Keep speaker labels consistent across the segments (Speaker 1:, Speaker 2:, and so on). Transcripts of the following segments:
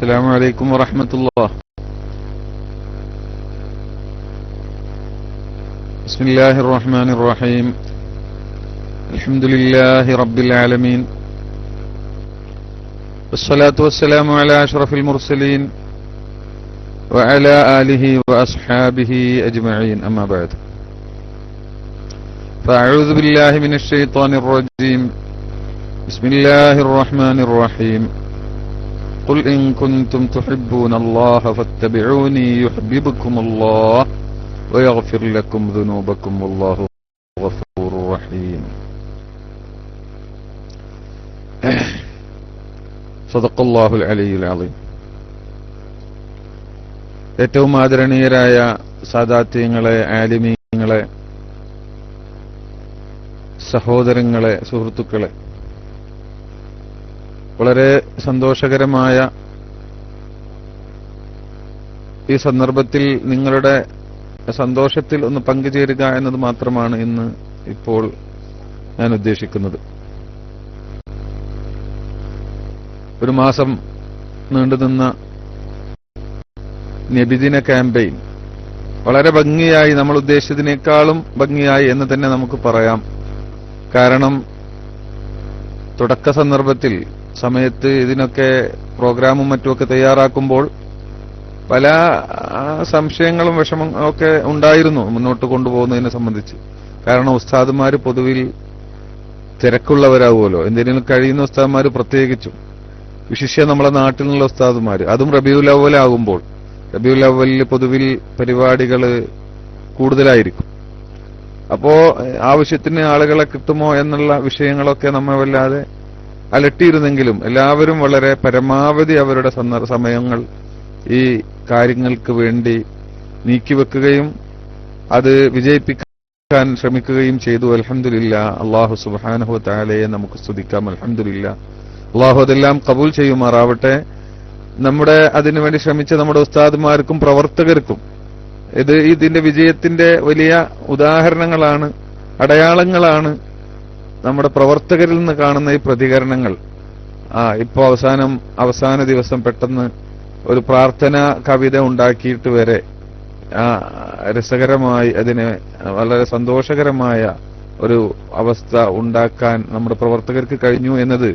Speaker 1: السلام عليكم ورحمة الله. بسم الله الرحمن الرحيم. الحمد لله رب العالمين، والصلاة والسلام على أشرف المرسلين وعلى آله وأصحابه أجمعين، أما بعد. فأعوذ بالله من الشيطان الرجيم. بسم الله الرحمن الرحيم. قل إن كنتم تحبون الله فاتبعوني يحببكم الله ويغفر لكم ذنوبكم والله غفور رحيم. صدق الله العلي العظيم. ഏറ്റവും ആദരണീയരായ സാദാത്യങ്ങളെ, ആലിമീങ്ങളെ, സഹോദരങ്ങളെ, സുഹൃത്തുക്കളെ, വളരെ സന്തോഷകരമായ ഈ സന്ദർഭത്തിൽ നിങ്ങളുടെ സന്തോഷത്തിൽ ഒന്ന് പങ്കുചേരുക എന്നത് മാത്രമാണ് ഇപ്പോൾ ഞാൻ ഉദ്ദേശിക്കുന്നത്. ഒരു മാസം നീണ്ടുനിന്ന നബിദിന ക്യാമ്പയിൻ വളരെ ഭംഗിയായി, നമ്മൾ ഉദ്ദേശിച്ചതിനേക്കാളും ഭംഗിയായി എന്ന് തന്നെ നമുക്ക് പറയാം. കാരണം തുടക്ക സന്ദർഭത്തിൽ സമയത്ത് ഇതിനൊക്കെ പ്രോഗ്രാമും മറ്റുമൊക്കെ തയ്യാറാക്കുമ്പോൾ പല സംശയങ്ങളും വിഷമങ്ങളും ഒക്കെ ഉണ്ടായിരുന്നു മുന്നോട്ട് കൊണ്ടുപോകുന്നതിനെ സംബന്ധിച്ച്. കാരണം ഉസ്താദുമാർ പൊതുവിൽ തിരക്കുള്ളവരാകുമല്ലോ, എന്തെങ്കിലും കഴിയുന്ന ഉസ്താദുമാർ പ്രത്യേകിച്ചും, വിശിഷ്യ നമ്മളെ നാട്ടിൽ നിന്നുള്ള ഉസ്താദുമാർ, അതും റബീഉൽ അവ്വലാകുമ്പോൾ, റബീഉൽ അവ്വലിൽ പൊതുവിൽ പരിപാടികൾ കൂടുതലായിരിക്കും. അപ്പോ ആവശ്യത്തിന് ആളുകളെ കിട്ടുമോ എന്നുള്ള വിഷയങ്ങളൊക്കെ നമ്മെ വല്ലാതെ അലട്ടിയിരുന്നെങ്കിലും എല്ലാവരും വളരെ പരമാവധി അവരുടെ സമയങ്ങൾ ഈ കാര്യങ്ങൾക്ക് വേണ്ടി നീക്കിവെക്കുകയും അത് വിജയിപ്പിക്കാൻ ശ്രമിക്കുകയും ചെയ്തു. അൽഹംദുലില്ലാ. അല്ലാഹു സുബ്ഹാനഹു വ തആലയെ നമുക്ക് സ്തുതിക്കാം. അൽഹംദുലില്ലാ. അല്ലാഹു അതെല്ലാം കബൂൽ ചെയ്യുമാറാവട്ടെ. നമ്മുടെ അതിനുവേണ്ടി ശ്രമിച്ച നമ്മുടെ ഉസ്താദുമാർക്കും പ്രവർത്തകർക്കും ഇതിന്റെ വിജയത്തിന്റെ വലിയ ഉദാഹരണങ്ങളാണ്, അടയാളങ്ങളാണ് നമ്മുടെ പ്രവർത്തകരിൽ നിന്ന് കാണുന്ന ഈ പ്രതികരണങ്ങൾ. ഇപ്പോ അവസാന ദിവസം പെട്ടെന്ന് ഒരു പ്രാർത്ഥന കവിത ഉണ്ടാക്കിയിട്ട് വരെ രസകരമായി അതിനെ വളരെ സന്തോഷകരമായ ഒരു അവസ്ഥ ഉണ്ടാക്കാൻ നമ്മുടെ പ്രവർത്തകർക്ക് കഴിഞ്ഞു എന്നത്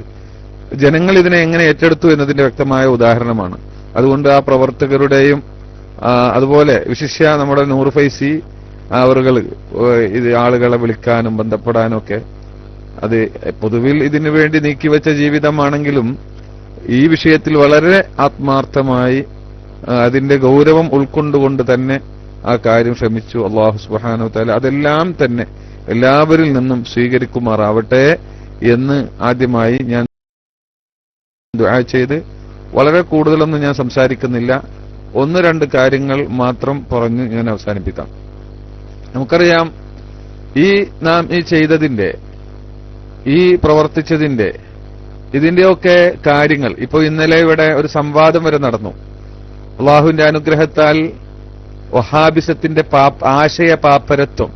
Speaker 1: ജനങ്ങൾ ഇതിനെ എങ്ങനെ ഏറ്റെടുത്തു എന്നതിന്റെ വ്യക്തമായ ഉദാഹരണമാണ്. അതുകൊണ്ട് ആ പ്രവർത്തകരുടെയും അതുപോലെ വിശിഷ്യ നമ്മുടെ നൂർ ഫൈസി അവറുകൾ ഇത് ആളുകളെ വിളിക്കാനും ബന്ധപ്പെടാനും ഒക്കെ, അത് പൊതുവിൽ ഇതിനു വേണ്ടി നീക്കിവെച്ച ജീവിതമാണെങ്കിലും ഈ വിഷയത്തിൽ വളരെ ആത്മാർത്ഥമായി അതിന്റെ ഗൗരവം ഉൾക്കൊണ്ടുകൊണ്ട് തന്നെ ആ കാര്യം ശ്രമിച്ചു. അല്ലാഹു സുബ്ഹാനഹു വ തആല അതെല്ലാം തന്നെ എല്ലാവരിൽ നിന്നും സ്വീകരിക്കുമാറാവട്ടെ എന്ന് ആദ്യമായി ഞാൻ ദുആ ചെയ്ത്, വളരെ കൂടുതലൊന്നും ഞാൻ സംസാരിക്കുന്നില്ല, ഒന്ന് രണ്ട് കാര്യങ്ങൾ മാത്രം പറഞ്ഞ് ഞാൻ അവസാനിപ്പിക്കാം. നമുക്കറിയാം, നാം ഈ ചെയ്തതിന്റെ, ഈ പ്രവർത്തിച്ചതിന്റെ, ഇതിന്റെയൊക്കെ കാര്യങ്ങൾ ഇപ്പൊ ഇന്നലെ ഇവിടെ ഒരു സംവാദം വരെ നടന്നു. അള്ളാഹുവിന്റെ അനുഗ്രഹത്താൽ വഹാബിസത്തിന്റെ ആശയ പാപ്പരത്വം,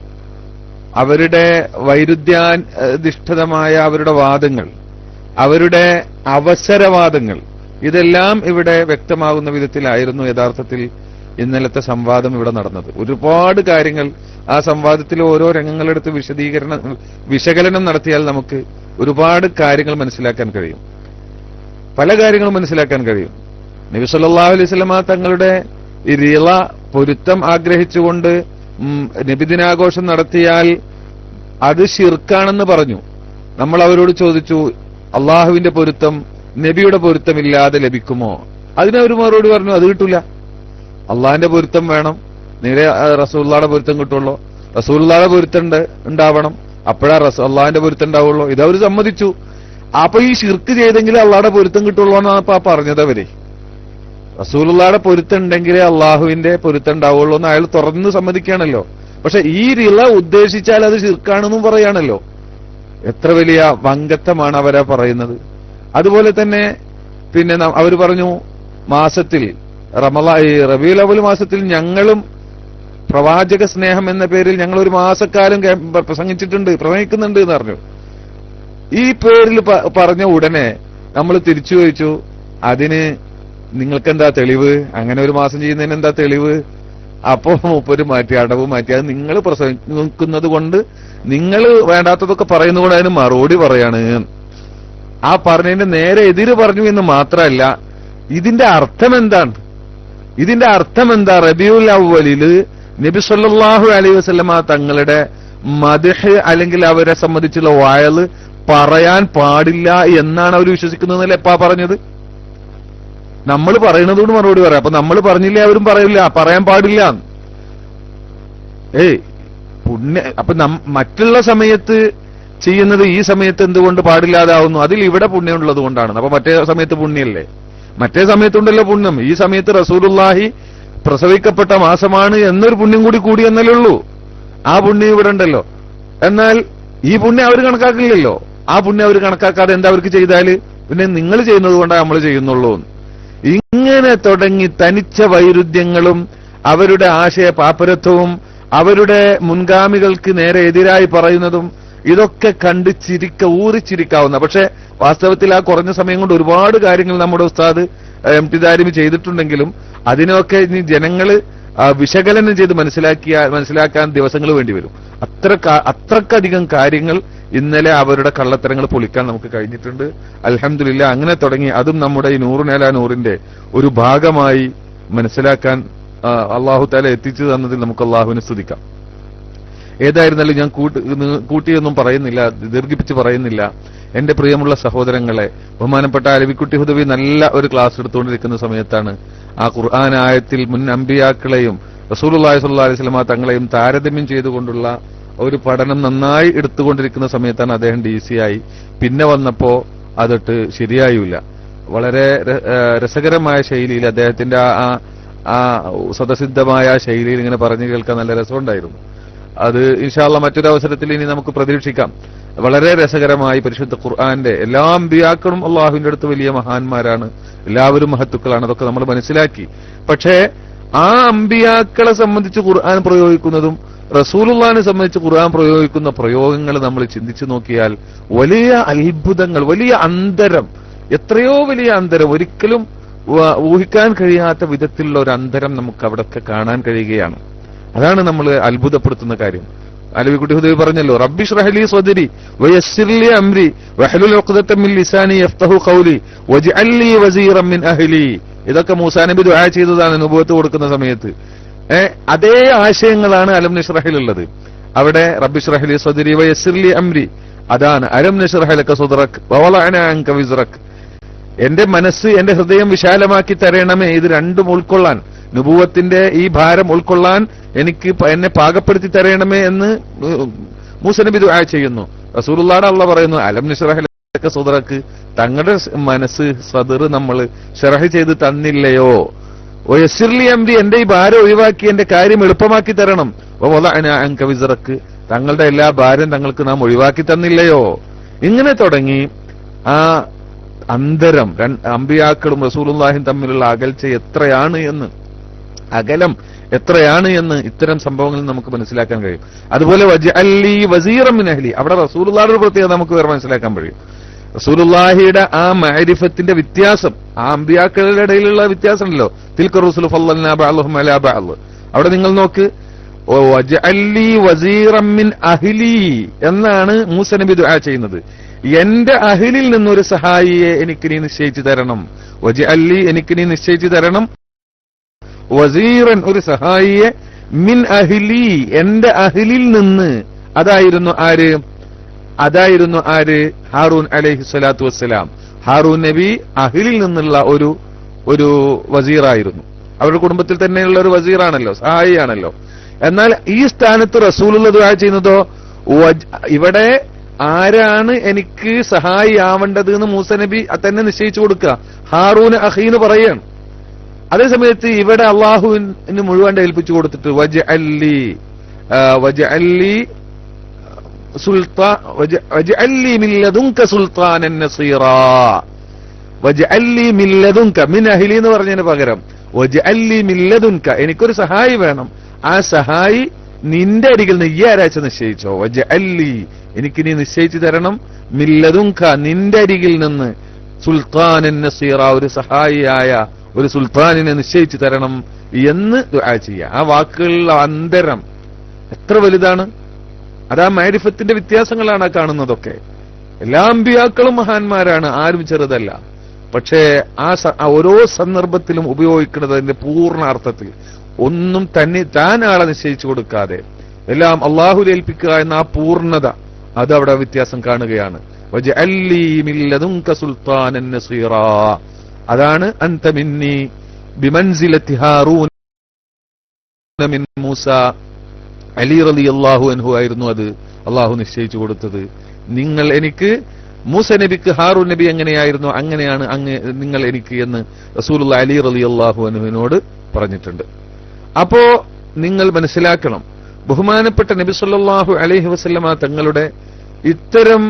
Speaker 1: അവരുടെ വൈരുദ്ധ്യാധിഷ്ഠിതമായ അവരുടെ വാദങ്ങൾ, അവരുടെ അവസരവാദങ്ങൾ, ഇതെല്ലാം ഇവിടെ വ്യക്തമാകുന്ന വിധത്തിലായിരുന്നു യഥാർത്ഥത്തിൽ ഇന്നലത്തെ സംവാദം ഇവിടെ നടന്നത്. ഒരുപാട് കാര്യങ്ങൾ ആ സംവാദത്തിൽ ഓരോ രംഗങ്ങളെടുത്ത് വിശകലനം നടത്തിയാൽ നമുക്ക് ഒരുപാട് കാര്യങ്ങൾ മനസ്സിലാക്കാൻ കഴിയും, പല കാര്യങ്ങളും മനസ്സിലാക്കാൻ കഴിയും. നബി സല്ലല്ലാഹു അലൈഹി വസല്ലമ തങ്ങളുടെ ഈ റിള പൊരുത്തം ആഗ്രഹിച്ചുകൊണ്ട് നബിദിനാഘോഷം നടത്തിയാൽ അത് ശിർക്കാണെന്ന് പറഞ്ഞു. നമ്മൾ അവരോട് ചോദിച്ചു, അള്ളാഹുവിന്റെ പൊരുത്തം നബിയുടെ പൊരുത്തമില്ലാതെ ലഭിക്കുമോ? അതിനവർ മറുപടി പറഞ്ഞു, അത് കിട്ടൂല, അള്ളാഹിന്റെ പൊരുത്തം വേണം, നേരെ റസൂലുള്ളാഹിയുടെ പൊരുത്തം കിട്ടുള്ളൂ, റസൂലുള്ളാഹിയുടെ പൊരുത്തം ഉണ്ടാവണം, അപ്പോഴാ അള്ളാഹിന്റെ പൊരുത്തം ഉണ്ടാവുള്ളൂ. ഇതവർ സമ്മതിച്ചു. അപ്പൊ ഈ ശിർക്ക് ചെയ്തെങ്കിലേ അള്ളാഹുടെ പൊരുത്തം കിട്ടുള്ളൂ എന്നാണ് ഇപ്പൊ പറഞ്ഞത് അവര്. റസൂലുള്ളാഹിയുടെ പൊരുത്തം ഉണ്ടെങ്കിലേ അള്ളാഹുവിന്റെ പൊരുത്തം ഉണ്ടാവുള്ളൂ എന്ന് അയാൾ തുറന്ന് സമ്മതിക്കുകയാണല്ലോ. പക്ഷെ ഈ റിള ഉദ്ദേശിച്ചാൽ അത് ശിർക്കാണെന്നും പറയാണല്ലോ. എത്ര വലിയ വങ്കത്തമാണ് അവരാ പറയുന്നത്. അതുപോലെ തന്നെ പിന്നെ അവർ പറഞ്ഞു, മാസത്തിൽ റബീഉൽ അവ്വൽ മാസത്തിൽ ഞങ്ങളും പ്രവാചക സ്നേഹം എന്ന പേരിൽ ഞങ്ങൾ ഒരു മാസക്കാലം പ്രസംഗിക്കുന്നുണ്ട് എന്ന് പറഞ്ഞു. ഈ പേരിൽ പറഞ്ഞ ഉടനെ നമ്മൾ തിരിച്ചു ചോദിച്ചു, അതിന് നിങ്ങൾക്ക് എന്താ തെളിവ്? അങ്ങനെ ഒരു മാസം ചെയ്യുന്നതിന് എന്താ തെളിവ്? അപ്പോ മൂപ്പര് മാറ്റി, അടവ് മാറ്റി. അത് നിങ്ങൾ പ്രസംഗിക്കുന്നത് കൊണ്ട്, നിങ്ങൾ വേണ്ടാത്തതൊക്കെ പറയുന്നതുകൊണ്ട് അതിന് മറുപടി പറയാണ്. ആ പറഞ്ഞതിന്റെ നേരെ എതിര് പറഞ്ഞു എന്ന് മാത്രമല്ല, ഇതിന്റെ അർത്ഥം എന്താണ്? ഇതിന്റെ അർത്ഥം എന്താ? റബീഉൽ അവ്വലില് നബി സല്ലല്ലാഹു അലൈഹി വസല്ലമ തങ്ങളുടെ മദ്ഹ് അല്ലെങ്കിൽ അവരെ സംബന്ധിച്ചുള്ള വയല് പറയാൻ പാടില്ല എന്നാണ് അവർ വിശ്വസിക്കുന്നതല്ലേ എപ്പാ പറഞ്ഞത്? നമ്മൾ പറയുന്നതുകൊണ്ട് മറുപടി പറയാം. അപ്പൊ നമ്മൾ പറഞ്ഞില്ലേ അവരും പറയില്ല, പറയാൻ പാടില്ല. അപ്പൊ മറ്റുള്ള സമയത്ത് ചെയ്യുന്നത് ഈ സമയത്ത് എന്തുകൊണ്ട് പാടില്ലാതാവുന്നു? അതിൽ ഇവിടെ പുണ്യമുള്ളത് കൊണ്ടാണ്. അപ്പൊ മറ്റേ സമയത്ത് പുണ്യല്ലേ? മറ്റേ സമയത്തുണ്ടല്ലോ പുണ്യം. ഈ സമയത്ത് റസൂലുള്ളാഹി പ്രസവിക്കപ്പെട്ട മാസമാണ് എന്നൊരു പുണ്യം കൂടി എന്നല്ലേ ഉള്ളൂ. ആ പുണ്യം ഇവിടെ ഉണ്ടല്ലോ. എന്നാൽ ഈ പുണ്യം അവർ കണക്കാക്കില്ലല്ലോ. ആ പുണ്യം അവർ കണക്കാക്കാതെ എന്താ അവർക്ക് ചെയ്താല്? പിന്നെ നിങ്ങൾ ചെയ്യുന്നത് കൊണ്ടാണ് നമ്മൾ ചെയ്യുന്നുള്ളൂ. ഇങ്ങനെ തുടങ്ങി തനിച്ച വൈരുദ്ധ്യങ്ങളും അവരുടെ ആശയ പാപ്പരത്വവും അവരുടെ മുൻഗാമികൾക്ക് നേരെ എതിരായി പറയുന്നതും ഇതൊക്കെ കണ്ട് ഊറിച്ചിരിക്കാവുന്ന, പക്ഷെ വാസ്തവത്തിൽ ആ കുറഞ്ഞ സമയം കൊണ്ട് ഒരുപാട് കാര്യങ്ങൾ നമ്മുടെ ഉസ്താദ് MT ദാരിമി ചെയ്തിട്ടുണ്ടെങ്കിലും അതിനൊക്കെ ഇനി ജനങ്ങള് വിശകലനം ചെയ്ത് മനസ്സിലാക്കാൻ ദിവസങ്ങൾ വേണ്ടിവരും. അത്രക്കധികം കാര്യങ്ങൾ ഇന്നലെ അവരുടെ കള്ളത്തരങ്ങൾ പൊളിക്കാൻ നമുക്ക് കഴിഞ്ഞിട്ടുണ്ട്. അൽഹംദുലില്ലാ. അങ്ങനെ തുടങ്ങി അതും നമ്മുടെ ഈ നൂറുനേല നൂറിന്റെ ഒരു ഭാഗമായി മനസ്സിലാക്കാൻ അള്ളാഹു തആല എത്തിച്ചു തന്നതിൽ നമുക്ക് അള്ളാഹുവിനെ സ്തുതിക്കാം. ഏതായിരുന്നാലും ഞാൻ കൂട്ടിയൊന്നും പറയുന്നില്ല, ദീർഘിപ്പിച്ച് പറയുന്നില്ല. എന്റെ പ്രിയമുള്ള സഹോദരങ്ങളെ, ബഹുമാനപ്പെട്ട അലവിക്കുട്ടി ഹുദവി നല്ല ഒരു ക്ലാസ് എടുത്തുകൊണ്ടിരിക്കുന്ന സമയത്താണ് ആ ഖുർആൻ ആയത്തിൽ മുൻ അമ്പിയാക്കളെയും റസൂലുള്ളാഹി സ്വല്ലല്ലാഹു അലൈഹി വസല്ലമ തങ്ങളെയും താരതമ്യം ചെയ്തുകൊണ്ടുള്ള ഒരു പഠനം നന്നായി എടുത്തുകൊണ്ടിരിക്കുന്ന സമയത്താണ് അദ്ദേഹം DC ആയി. പിന്നെ വന്നപ്പോ അതിട്ട് ശരിയായില്ല. വളരെ രസകരമായ ശൈലിയിൽ അദ്ദേഹത്തിന്റെ ആ സ്വതസിദ്ധമായ ശൈലിയിൽ ഇങ്ങനെ പറഞ്ഞു കേൾക്കാൻ നല്ല രസമുണ്ടായിരുന്നു. അത് ഇൻഷാ അല്ലാഹ് മറ്റൊരു അവസരത്തിൽ ഇനി നമുക്ക് പ്രതീക്ഷിക്കാം. വളരെ രസകരമായി പരിശുദ്ധ ഖുർആന്റെ എല്ലാ അമ്പിയാക്കളും അള്ളാഹുവിന്റെ അടുത്ത് വലിയ മഹാന്മാരാണ്, എല്ലാവരും മഹത്തുക്കളാണ്, അതൊക്കെ നമ്മൾ മനസ്സിലാക്കി. പക്ഷേ ആ അമ്പിയാക്കളെ സംബന്ധിച്ച് ഖുർആൻ പ്രയോഗിക്കുന്നതും റസൂലുള്ളാഹിനെ സംബന്ധിച്ച് ഖുർആൻ പ്രയോഗിക്കുന്ന പ്രയോഗങ്ങൾ നമ്മൾ ചിന്തിച്ചു നോക്കിയാൽ വലിയ അത്ഭുതങ്ങൾ, വലിയ അന്തരം, എത്രയോ വലിയ അന്തരം, ഒരിക്കലും ഊഹിക്കാൻ കഴിയാത്ത വിധത്തിലുള്ള ഒരു അന്തരം നമുക്ക് അവിടൊക്കെ കാണാൻ കഴിയുകയാണ്. അതാണ് നമ്മൾ അത്ഭുതപ്പെടുത്തുന്ന കാര്യം. അലവിക്കുട്ടി ഹുദവി പറഞ്ഞല്ലോ, റബ്ബി ഇശ്റഹ് ലി സ്വദ്രി വയസ്സിർ ലി അംരി വഹ്ലുൽ ഉഖ്ദത മിൻ ലിസാനി യഫ്ഖഹു ഖൗലി വജ്അൽ ലി വസീറൻ മിൻ അഹ്ലി. ഇതൊക്കെ മൂസാ നബി ദുആ ചെയ്തതാണ് നുബുവത്ത് കൊടുക്കുന്ന സമയത്ത്. അതേ ആശയങ്ങളാണ് അലം നശ്റഹിലുള്ളത്. അവിടെ റബ്ബി ഇശ്റഹ് ലി സ്വദ്രി വയസ്സിർ ലി അംരി, അതാണ് അലം നശ്റഹ് ലക സദ്റക വവളഅന അൻക വിസ്റക. എന്റെ മനസ്സ്, എന്റെ ഹൃദയം വിശാലമാക്കി തരണമേ. ഇത് രണ്ടും ഉൾക്കൊള്ളാൻ, നുബുവത്തിന്റെ ഈ ഭാരം ഉൾക്കൊള്ളാൻ എന്നെ പാകപ്പെടുത്തി തരണമേ എന്ന് മൂസ നബി ദുആ ചെയ്യുന്നു. റസൂലുള്ളാഹിയുടെ അല്ലാഹ് പറയുന്നു അലം നശ്റഹ് ലക സദ്റക, തങ്ങളുടെ മനസ്സ് സദർ നമ്മൾ ശറഹ് ചെയ്ത് തന്നില്ലയോ? വയസ്സിർ ലി അംരി, എന്റെ ഈ ഭാരം ഒഴിവാക്കി എന്റെ കാര്യം എളുപ്പമാക്കി തരണം. വവളഅന അൻക വിസ്റക, തങ്ങളുടെ എല്ലാ ഭാരം തങ്ങൾക്ക് നാം ഒഴിവാക്കി തന്നില്ലയോ? ഇങ്ങനെ തുടങ്ങി ആ അന്തരം, അമ്പിയാക്കളും റസൂലുള്ളാഹിയും തമ്മിലുള്ള അകൽച്ച അകലം എത്രയാണ് എന്ന് ഇത്തരം സംഭവങ്ങളിൽ നമുക്ക് മനസ്സിലാക്കാൻ കഴിയും. അതുപോലെ വജ്അൽ ലി വസീറൻ മിൻ അഹ്ലി, അവിടെ റസൂലുള്ളാഹിയുടെ പ്രത്യേകത നമുക്ക് വേറെ മനസ്സിലാക്കാൻ കഴിയും. റസൂലുള്ളാഹിയുടെ ആ മഅരിഫത്തിന്റെ വ്യത്യാസം, ആ അമ്പിയാക്കളുടെ ഇടയിലുള്ള വ്യത്യാസം ഉണ്ടല്ലോ, തിൽക റസൂലു ഫളൽനാ ബഅദഹും അലാ ബഅദ്. അവിടെ നിങ്ങൾ നോക്ക്, വജ്അൽ ലി വസീറൻ മിൻ അഹ്ലി എന്നാണ് മൂസ നബി ദുആ ചെയ്യുന്നത്. എന്റെ അഹ്ലിൽ നിന്നൊരു സഹായിയെ എനിക്ക് നീ നിശ്ചയിച്ചു തരണം. വജ്അൽ ലി, എനിക്ക് നീ നിശ്ചയിച്ചു തരണം, വസീറൻ, ഒരു സഹായിയെ, മിൻ അഹ്ലി, എന്റെ അഹ്ലിൽ നിന്ന്. അതായിരുന്നു ആര്? ഹാറൂൻ അലൈഹി സ്വലാത്തു വസ്സലാം. ഹാറൂൻ നബി അഹ്ലിൽ നിന്നുള്ള ഒരു വസീറായിരുന്നു. അവരുടെ കുടുംബത്തിൽ തന്നെയുള്ള ഒരു വസീറാണല്ലോ, സഹായിയാണല്ലോ. എന്നാൽ ഈ സ്ഥാനത്ത് റസൂലുള്ള ദുആ ചെയ്യുന്നതോ, ഇവിടെ ആരാണ് എനിക്ക് സഹായി ആവേണ്ടത് എന്ന് മൂസ നബി തന്നെ നിശ്ചയിച്ചു കൊടുക്കുക. ഹാറൂൻ അഖീന്ന് പറയാണ്. അതേസമയത്ത് ഇവിടെ അള്ളാഹുവിന് മുഴുവൻ ഏൽപ്പിച്ചു കൊടുത്തിട്ട് വജ്അൽ ലി മിൻ ലദുൻക സുൽത്താനൻ നസീറാ, വജ്അൽ ലി മിൻ ലദുൻക, മിൻ അഹ്ലി എന്ന് പറഞ്ഞതിന് പകരം വജ്അൽ ലി മിൻ ലദുൻക, എനിക്കൊരു സഹായി വേണം. ആ സഹായി നിന്റെ അരികിൽ നിന്ന്, ഈ ആരാഴ്ച നിശ്ചയിച്ചോ, വജ്അൽ ലി, എനിക്ക് നീ നിശ്ചയിച്ചു തരണം, മിൻ ലദുൻക, നിന്റെ അരികിൽ നിന്ന്, സുൽത്താനൻ നസീറ, ഒരു സഹായിയായ ഒരു സുൽത്താനിനെ നിശ്ചയിച്ചു തരണം എന്ന് ദുആ ചെയ്യുക. ആ വാക്കുകളിലുള്ള അന്തരം എത്ര വലുതാണ്! അതാ മാരിഫത്തിന്റെ വ്യത്യാസങ്ങളാണ് കാണുന്നതൊക്കെ. എല്ലാ അമ്പിയാക്കളും മഹാന്മാരാണ്, ആരും ചെറുതല്ല. പക്ഷേ ആ ഓരോ സന്ദർഭത്തിലും ഉപയോഗിക്കുന്നത് അതിന്റെ പൂർണ്ണ അർത്ഥത്തിൽ, ഒന്നും താൻ ആളെ നിശ്ചയിച്ചു കൊടുക്കാതെ എല്ലാം അള്ളാഹുവിൽ ഏൽപ്പിക്കുക എന്ന ആ പൂർണ്ണത, അതവിടെ വ്യത്യാസം കാണുകയാണ്. വജഅല്ലി മിൻ ലദുൻക സുൽത്താനൻ നസീറാ, അതാണ് അൻത മിന്നി ബിമൻസിലത്തി ഹാറൂൻ മിൻ മൂസ. അലി റളിയല്ലാഹു അൻഹു ആയിരുന്നു അത് അള്ളാഹു നിശ്ചയിച്ചു കൊടുത്തത്. നിങ്ങൾ എനിക്ക്, മൂസ നബിക്ക് ഹാറൂൻ നബി എങ്ങനെയായിരുന്നു അങ്ങനെയാണ് നിങ്ങൾ എനിക്ക് എന്ന് റസൂലുള്ളാഹി അലി റളിയല്ലാഹു അൻഹുവിനോട് പറഞ്ഞിട്ടുണ്ട്. അപ്പോ നിങ്ങൾ മനസ്സിലാക്കണം, ബഹുമാനപ്പെട്ട നബി സല്ലല്ലാഹു അലൈഹി വസല്ലമ തങ്ങളുടെ ഇത്തരം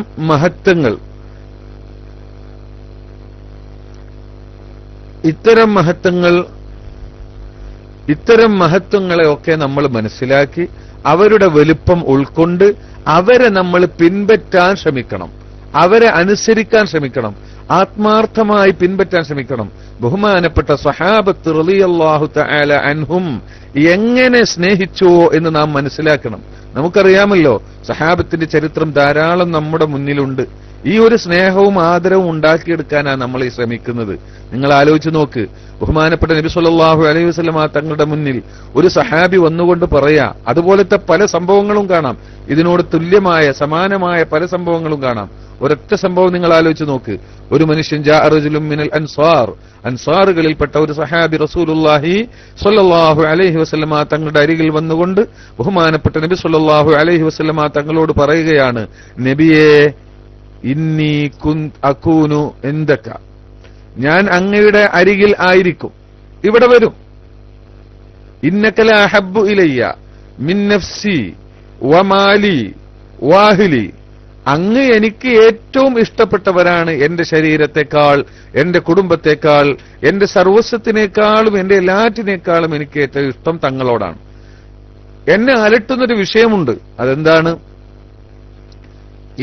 Speaker 1: മഹത്വങ്ങളെയൊക്കെ നമ്മൾ മനസ്സിലാക്കി അവരുടെ വലുപ്പം ഉൾക്കൊണ്ട് അവരെ നമ്മൾ പിൻപറ്റാൻ ശ്രമിക്കണം, അവരെ അനുസരിക്കാൻ ശ്രമിക്കണം, ആത്മാർത്ഥമായി പിൻപറ്റാൻ ശ്രമിക്കണം. ബഹുമാനപ്പെട്ട സ്വഹാബത്ത് റളിയല്ലാഹു തആല അൻഹും എങ്ങനെ സ്നേഹിച്ചോ എന്ന് നാം മനസ്സിലാക്കണം. നമുക്കറിയാമല്ലോ, സഹാബത്തിന്റെ ചരിത്രം ധാരാളം നമ്മുടെ മുന്നിലുണ്ട്. ഈ ഒരു സ്നേഹവും ആദരവും ഉണ്ടാക്കിയെടുക്കാനാണ് നമ്മൾ ഈ ശ്രമിക്കുന്നത്. നിങ്ങൾ ആലോചിച്ച് നോക്ക്, ബഹുമാനപ്പെട്ട നബി സല്ലല്ലാഹു അലൈഹി വസല്ലമ തങ്ങളുടെ മുന്നിൽ ഒരു സഹാബി വന്നുകൊണ്ട് പറയാ, അതുപോലത്തെ പല സംഭവങ്ങളും കാണാം, ഇതിനോട് തുല്യമായ സമാനമായ പല സംഭവങ്ങളും കാണാം. ഒരൊറ്റ സംഭവം നിങ്ങൾ ആലോചിച്ച് നോക്ക്. ഒരു മനുഷ്യൻ ജാഅ റജുലുൻ മിനൽ അൻസാർ, അൻസാറുകളിൽപ്പെട്ട ഒരു സഹാബി റസൂലുള്ളാഹി സ്വല്ലല്ലാഹു അലൈഹി വസല്ലമ തങ്ങളുടെ അരികിൽ വന്നുകൊണ്ട് ബഹുമാനപ്പെട്ട നബി സ്വല്ലല്ലാഹു അലൈഹി വസല്ലമ തങ്ങളോട് പറയുകയാണ്, നബിയേ ഇന്നി അകൂനു ഇൻദക, ഞാൻ അങ്ങയുടെ അരികിൽ ആയിരിക്കും, ഇവിടെ വരും. ഇന്നക ലാ അഹബ്ബു ഇലയ്യ മിൻ നഫ്സി വമാലി വാഹിലി, അങ്ങ് എനിക്ക് ഏറ്റവും ഇഷ്ടപ്പെട്ടവരാണ് എന്റെ ശരീരത്തെക്കാൾ, എന്റെ കുടുംബത്തെക്കാൾ, എന്റെ സർവസ്വത്തിനേക്കാളും, എന്റെ എല്ലാറ്റിനേക്കാളും എനിക്ക് ഏറ്റവും ഇഷ്ടം തങ്ങളോടാണ്. എന്നെ അലട്ടുന്നൊരു വിഷയമുണ്ട്. അതെന്താണ്?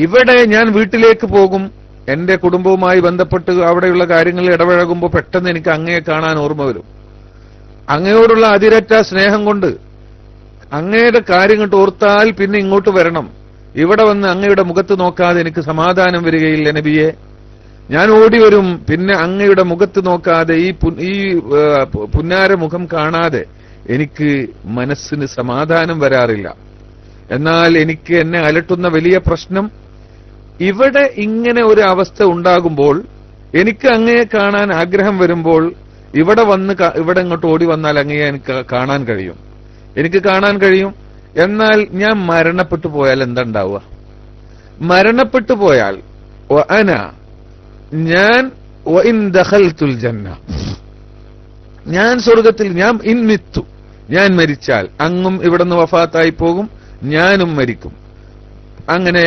Speaker 1: ഇവിടെ ഞാൻ വീട്ടിലേക്ക് പോകും, എന്റെ കുടുംബവുമായി ബന്ധപ്പെട്ട് അവിടെയുള്ള കാര്യങ്ങളിൽ ഇടപഴകുമ്പോൾ പെട്ടെന്ന് എനിക്ക് അങ്ങയെ കാണാൻ ഓർമ്മ വരും. അങ്ങയോടുള്ള അതിരറ്റ സ്നേഹം കൊണ്ട് അങ്ങയുടെ കാര്യങ്ങൾ ഓർത്താൽ പിന്നെ ഇങ്ങോട്ട് വരണം. ഇവിടെ വന്ന് അങ്ങയുടെ മുഖത്ത് നോക്കാതെ എനിക്ക് സമാധാനം വരികയില്ല നബിയെ. ഞാൻ ഓടി വരും, പിന്നെ അങ്ങയുടെ മുഖത്ത് നോക്കാതെ ഈ പുന്നാര മുഖം കാണാതെ എനിക്ക് മനസ്സിന് സമാധാനം വരാറില്ല. എന്നാൽ എനിക്ക് എന്നെ അലട്ടുന്ന വലിയ പ്രശ്നം, ഇവിടെ ഇങ്ങനെ ഒരു അവസ്ഥ ഉണ്ടാകുമ്പോൾ, എനിക്ക് അങ്ങയെ കാണാൻ ആഗ്രഹം വരുമ്പോൾ ഇവിടെ ഇങ്ങോട്ട് ഓടി വന്നാൽ അങ്ങയെ എനിക്ക് കാണാൻ കഴിയും, എന്നാൽ ഞാൻ മരണപ്പെട്ടു പോയാൽ എന്താ ഉണ്ടാവുക? മരണപ്പെട്ടു പോയാൽ ഞാൻ സ്വർഗത്തിൽ, ഞാൻ മരിച്ചാൽ അങ്ങും ഇവിടുന്ന് വഫാത്തായി പോകും, ഞാനും മരിക്കും. അങ്ങനെ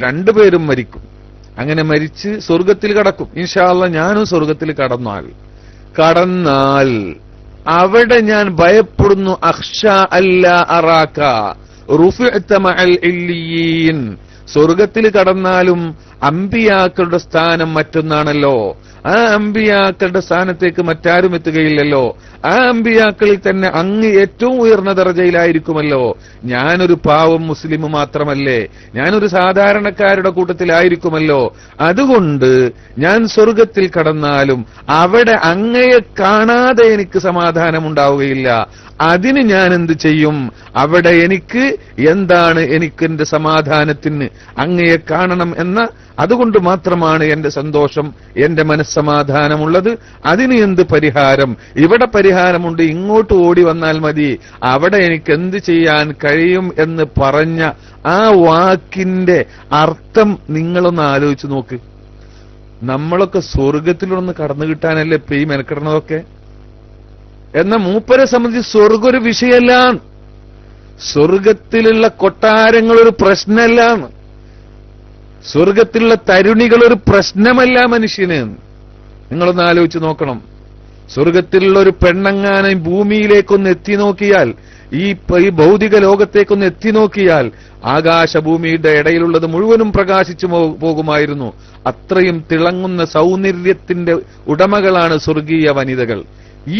Speaker 1: രണ്ടുപേരും മരിക്കും. അങ്ങനെ മരിച്ച് സ്വർഗത്തിൽ കടക്കും. ഇൻഷാ അല്ലാഹ് ഞാനും സ്വർഗത്തിൽ കടന്നാൽ അവിടെ ഞാൻ ഭയപ്പെടുന്നു. അഖ്ഷ അല്ലാ അറാക റുഫിഅത മഅൽ ഇല്ലിയീൻ. സ്വർഗത്തിൽ കടന്നാലും അമ്പിയാക്കളുടെ സ്ഥാനം മറ്റൊന്നാണല്ലോ. ആ അമ്പിയാക്കളുടെ സ്ഥാനത്തേക്ക് മറ്റാരും എത്തുകയില്ലല്ലോ. ആ അമ്പിയാക്കളിൽ തന്നെ അങ്ങ് ഏറ്റവും ഉയർന്ന ദർജയിലായിരിക്കുമല്ലോ. ഞാനൊരു പാവം മുസ്ലിം മാത്രമല്ലേ, ഞാനൊരു സാധാരണക്കാരുടെ കൂട്ടത്തിലായിരിക്കുമല്ലോ. അതുകൊണ്ട് ഞാൻ സ്വർഗത്തിൽ കടന്നാലും അവിടെ അങ്ങയെ കാണാതെ എനിക്ക് സമാധാനമുണ്ടാവുകയില്ല. അതിന് ഞാൻ എന്ത് ചെയ്യും? അവിടെ എനിക്ക് എന്താണ്, എനിക്കെന്റെ സമാധാനത്തിന് അങ്ങയെ കാണണം എന്ന, അതുകൊണ്ട് മാത്രമാണ് എന്റെ സന്തോഷം, എന്റെ മനസ്സമാധാനമുള്ളത്. അതിന് എന്ത് പരിഹാരം? ഇവിടെ പരിഹാരമുണ്ട്, ഇങ്ങോട്ട് ഓടി വന്നാൽ മതി, അവിടെ എനിക്ക് എന്ത് ചെയ്യാൻ കഴിയും എന്ന് പറഞ്ഞ ആ വാക്കിന്റെ അർത്ഥം നിങ്ങളൊന്ന് ആലോചിച്ച് നോക്ക്. നമ്മളൊക്കെ സ്വർഗത്തിലൊന്ന് കടന്നു കിട്ടാനല്ലേ ഇപ്പൊ ഈ മെനക്കെടണതൊക്കെ. എന്ന മൂപ്പരെ സംബന്ധിച്ച് സ്വർഗം ഒരു വിഷയമല്ല, സ്വർഗത്തിലുള്ള കൊട്ടാരങ്ങളൊരു പ്രശ്നമല്ല, സ്വർഗത്തിലുള്ള തരുണികൾ ഒരു പ്രശ്നമല്ല മനുഷ്യന്. നിങ്ങളൊന്ന് ആലോചിച്ച് നോക്കണം. സ്വർഗത്തിലുള്ള ഒരു പെണ്ണങ്ങാനും ഭൂമിയിലേക്കൊന്ന് എത്തി നോക്കിയാൽ, ഈ ഭൗതിക ലോകത്തേക്കൊന്ന് എത്തി നോക്കിയാൽ ആകാശഭൂമിയുടെ ഇടയിലുള്ളത് മുഴുവനും പ്രകാശിച്ചു പോകുമായിരുന്നു. അത്രയും തിളങ്ങുന്ന സൗന്ദര്യത്തിന്റെ ഉടമകളാണ് സ്വർഗീയ വനിതകൾ.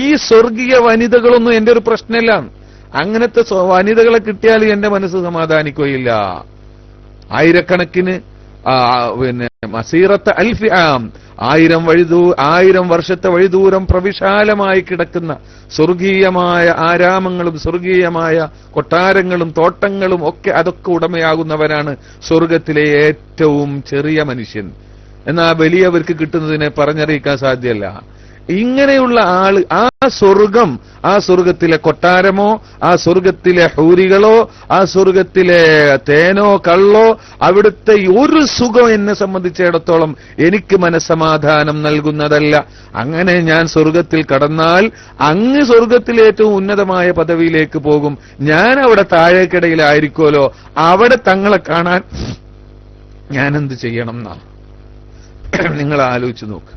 Speaker 1: ഈ സ്വർഗീയ വനിതകളൊന്നും എന്റെ ഒരു പ്രശ്നമല്ല. അങ്ങനത്തെ വനിതകളെ കിട്ടിയാൽ എന്റെ മനസ്സ് സമാധാനിക്കുകയില്ല. ആയിരക്കണക്കിന് പിന്നെ മസീറത്ത് അൽഫി ആം, 1000 വർഷത്തെ വഴിദൂരം പ്രവിശാലമായി കിടക്കുന്ന സ്വർഗീയമായ ആരാമങ്ങളും സ്വർഗീയമായ കൊട്ടാരങ്ങളും തോട്ടങ്ങളും ഒക്കെ അതൊക്കെ ഉടമയാകുന്നവരാണ് സ്വർഗത്തിലെ ഏറ്റവും ചെറിയ മനുഷ്യൻ. എന്നാൽ വലിയവർക്ക് കിട്ടുന്നതിനെ പറഞ്ഞറിയിക്കാൻ സാധ്യമല്ല. ഇങ്ങനെയുള്ള ആള് ആ സ്വർഗത്തിലെ കൊട്ടാരമോ, ആ സ്വർഗത്തിലെ ഹൂരികളോ, ആ സ്വർഗത്തിലെ തേനോ കള്ളോ, അവിടുത്തെ ഒരു സുഖം എന്നെ സംബന്ധിച്ചിടത്തോളം എനിക്ക് മനസ്സമാധാനം നൽകുന്നതല്ല. അങ്ങനെ ഞാൻ സ്വർഗത്തിൽ കടന്നാൽ അങ്ങ് സ്വർഗത്തിൽ ഏറ്റവും ഉന്നതമായ പദവിയിലേക്ക് പോകും. ഞാൻ അവിടെ താഴേക്കിടയിലായിരിക്കുമല്ലോ. അവിടെ തങ്ങളെ കാണാൻ ഞാൻ എന്ത് ചെയ്യണം എന്നാ നിങ്ങൾ ആലോചിച്ചു നോക്ക്.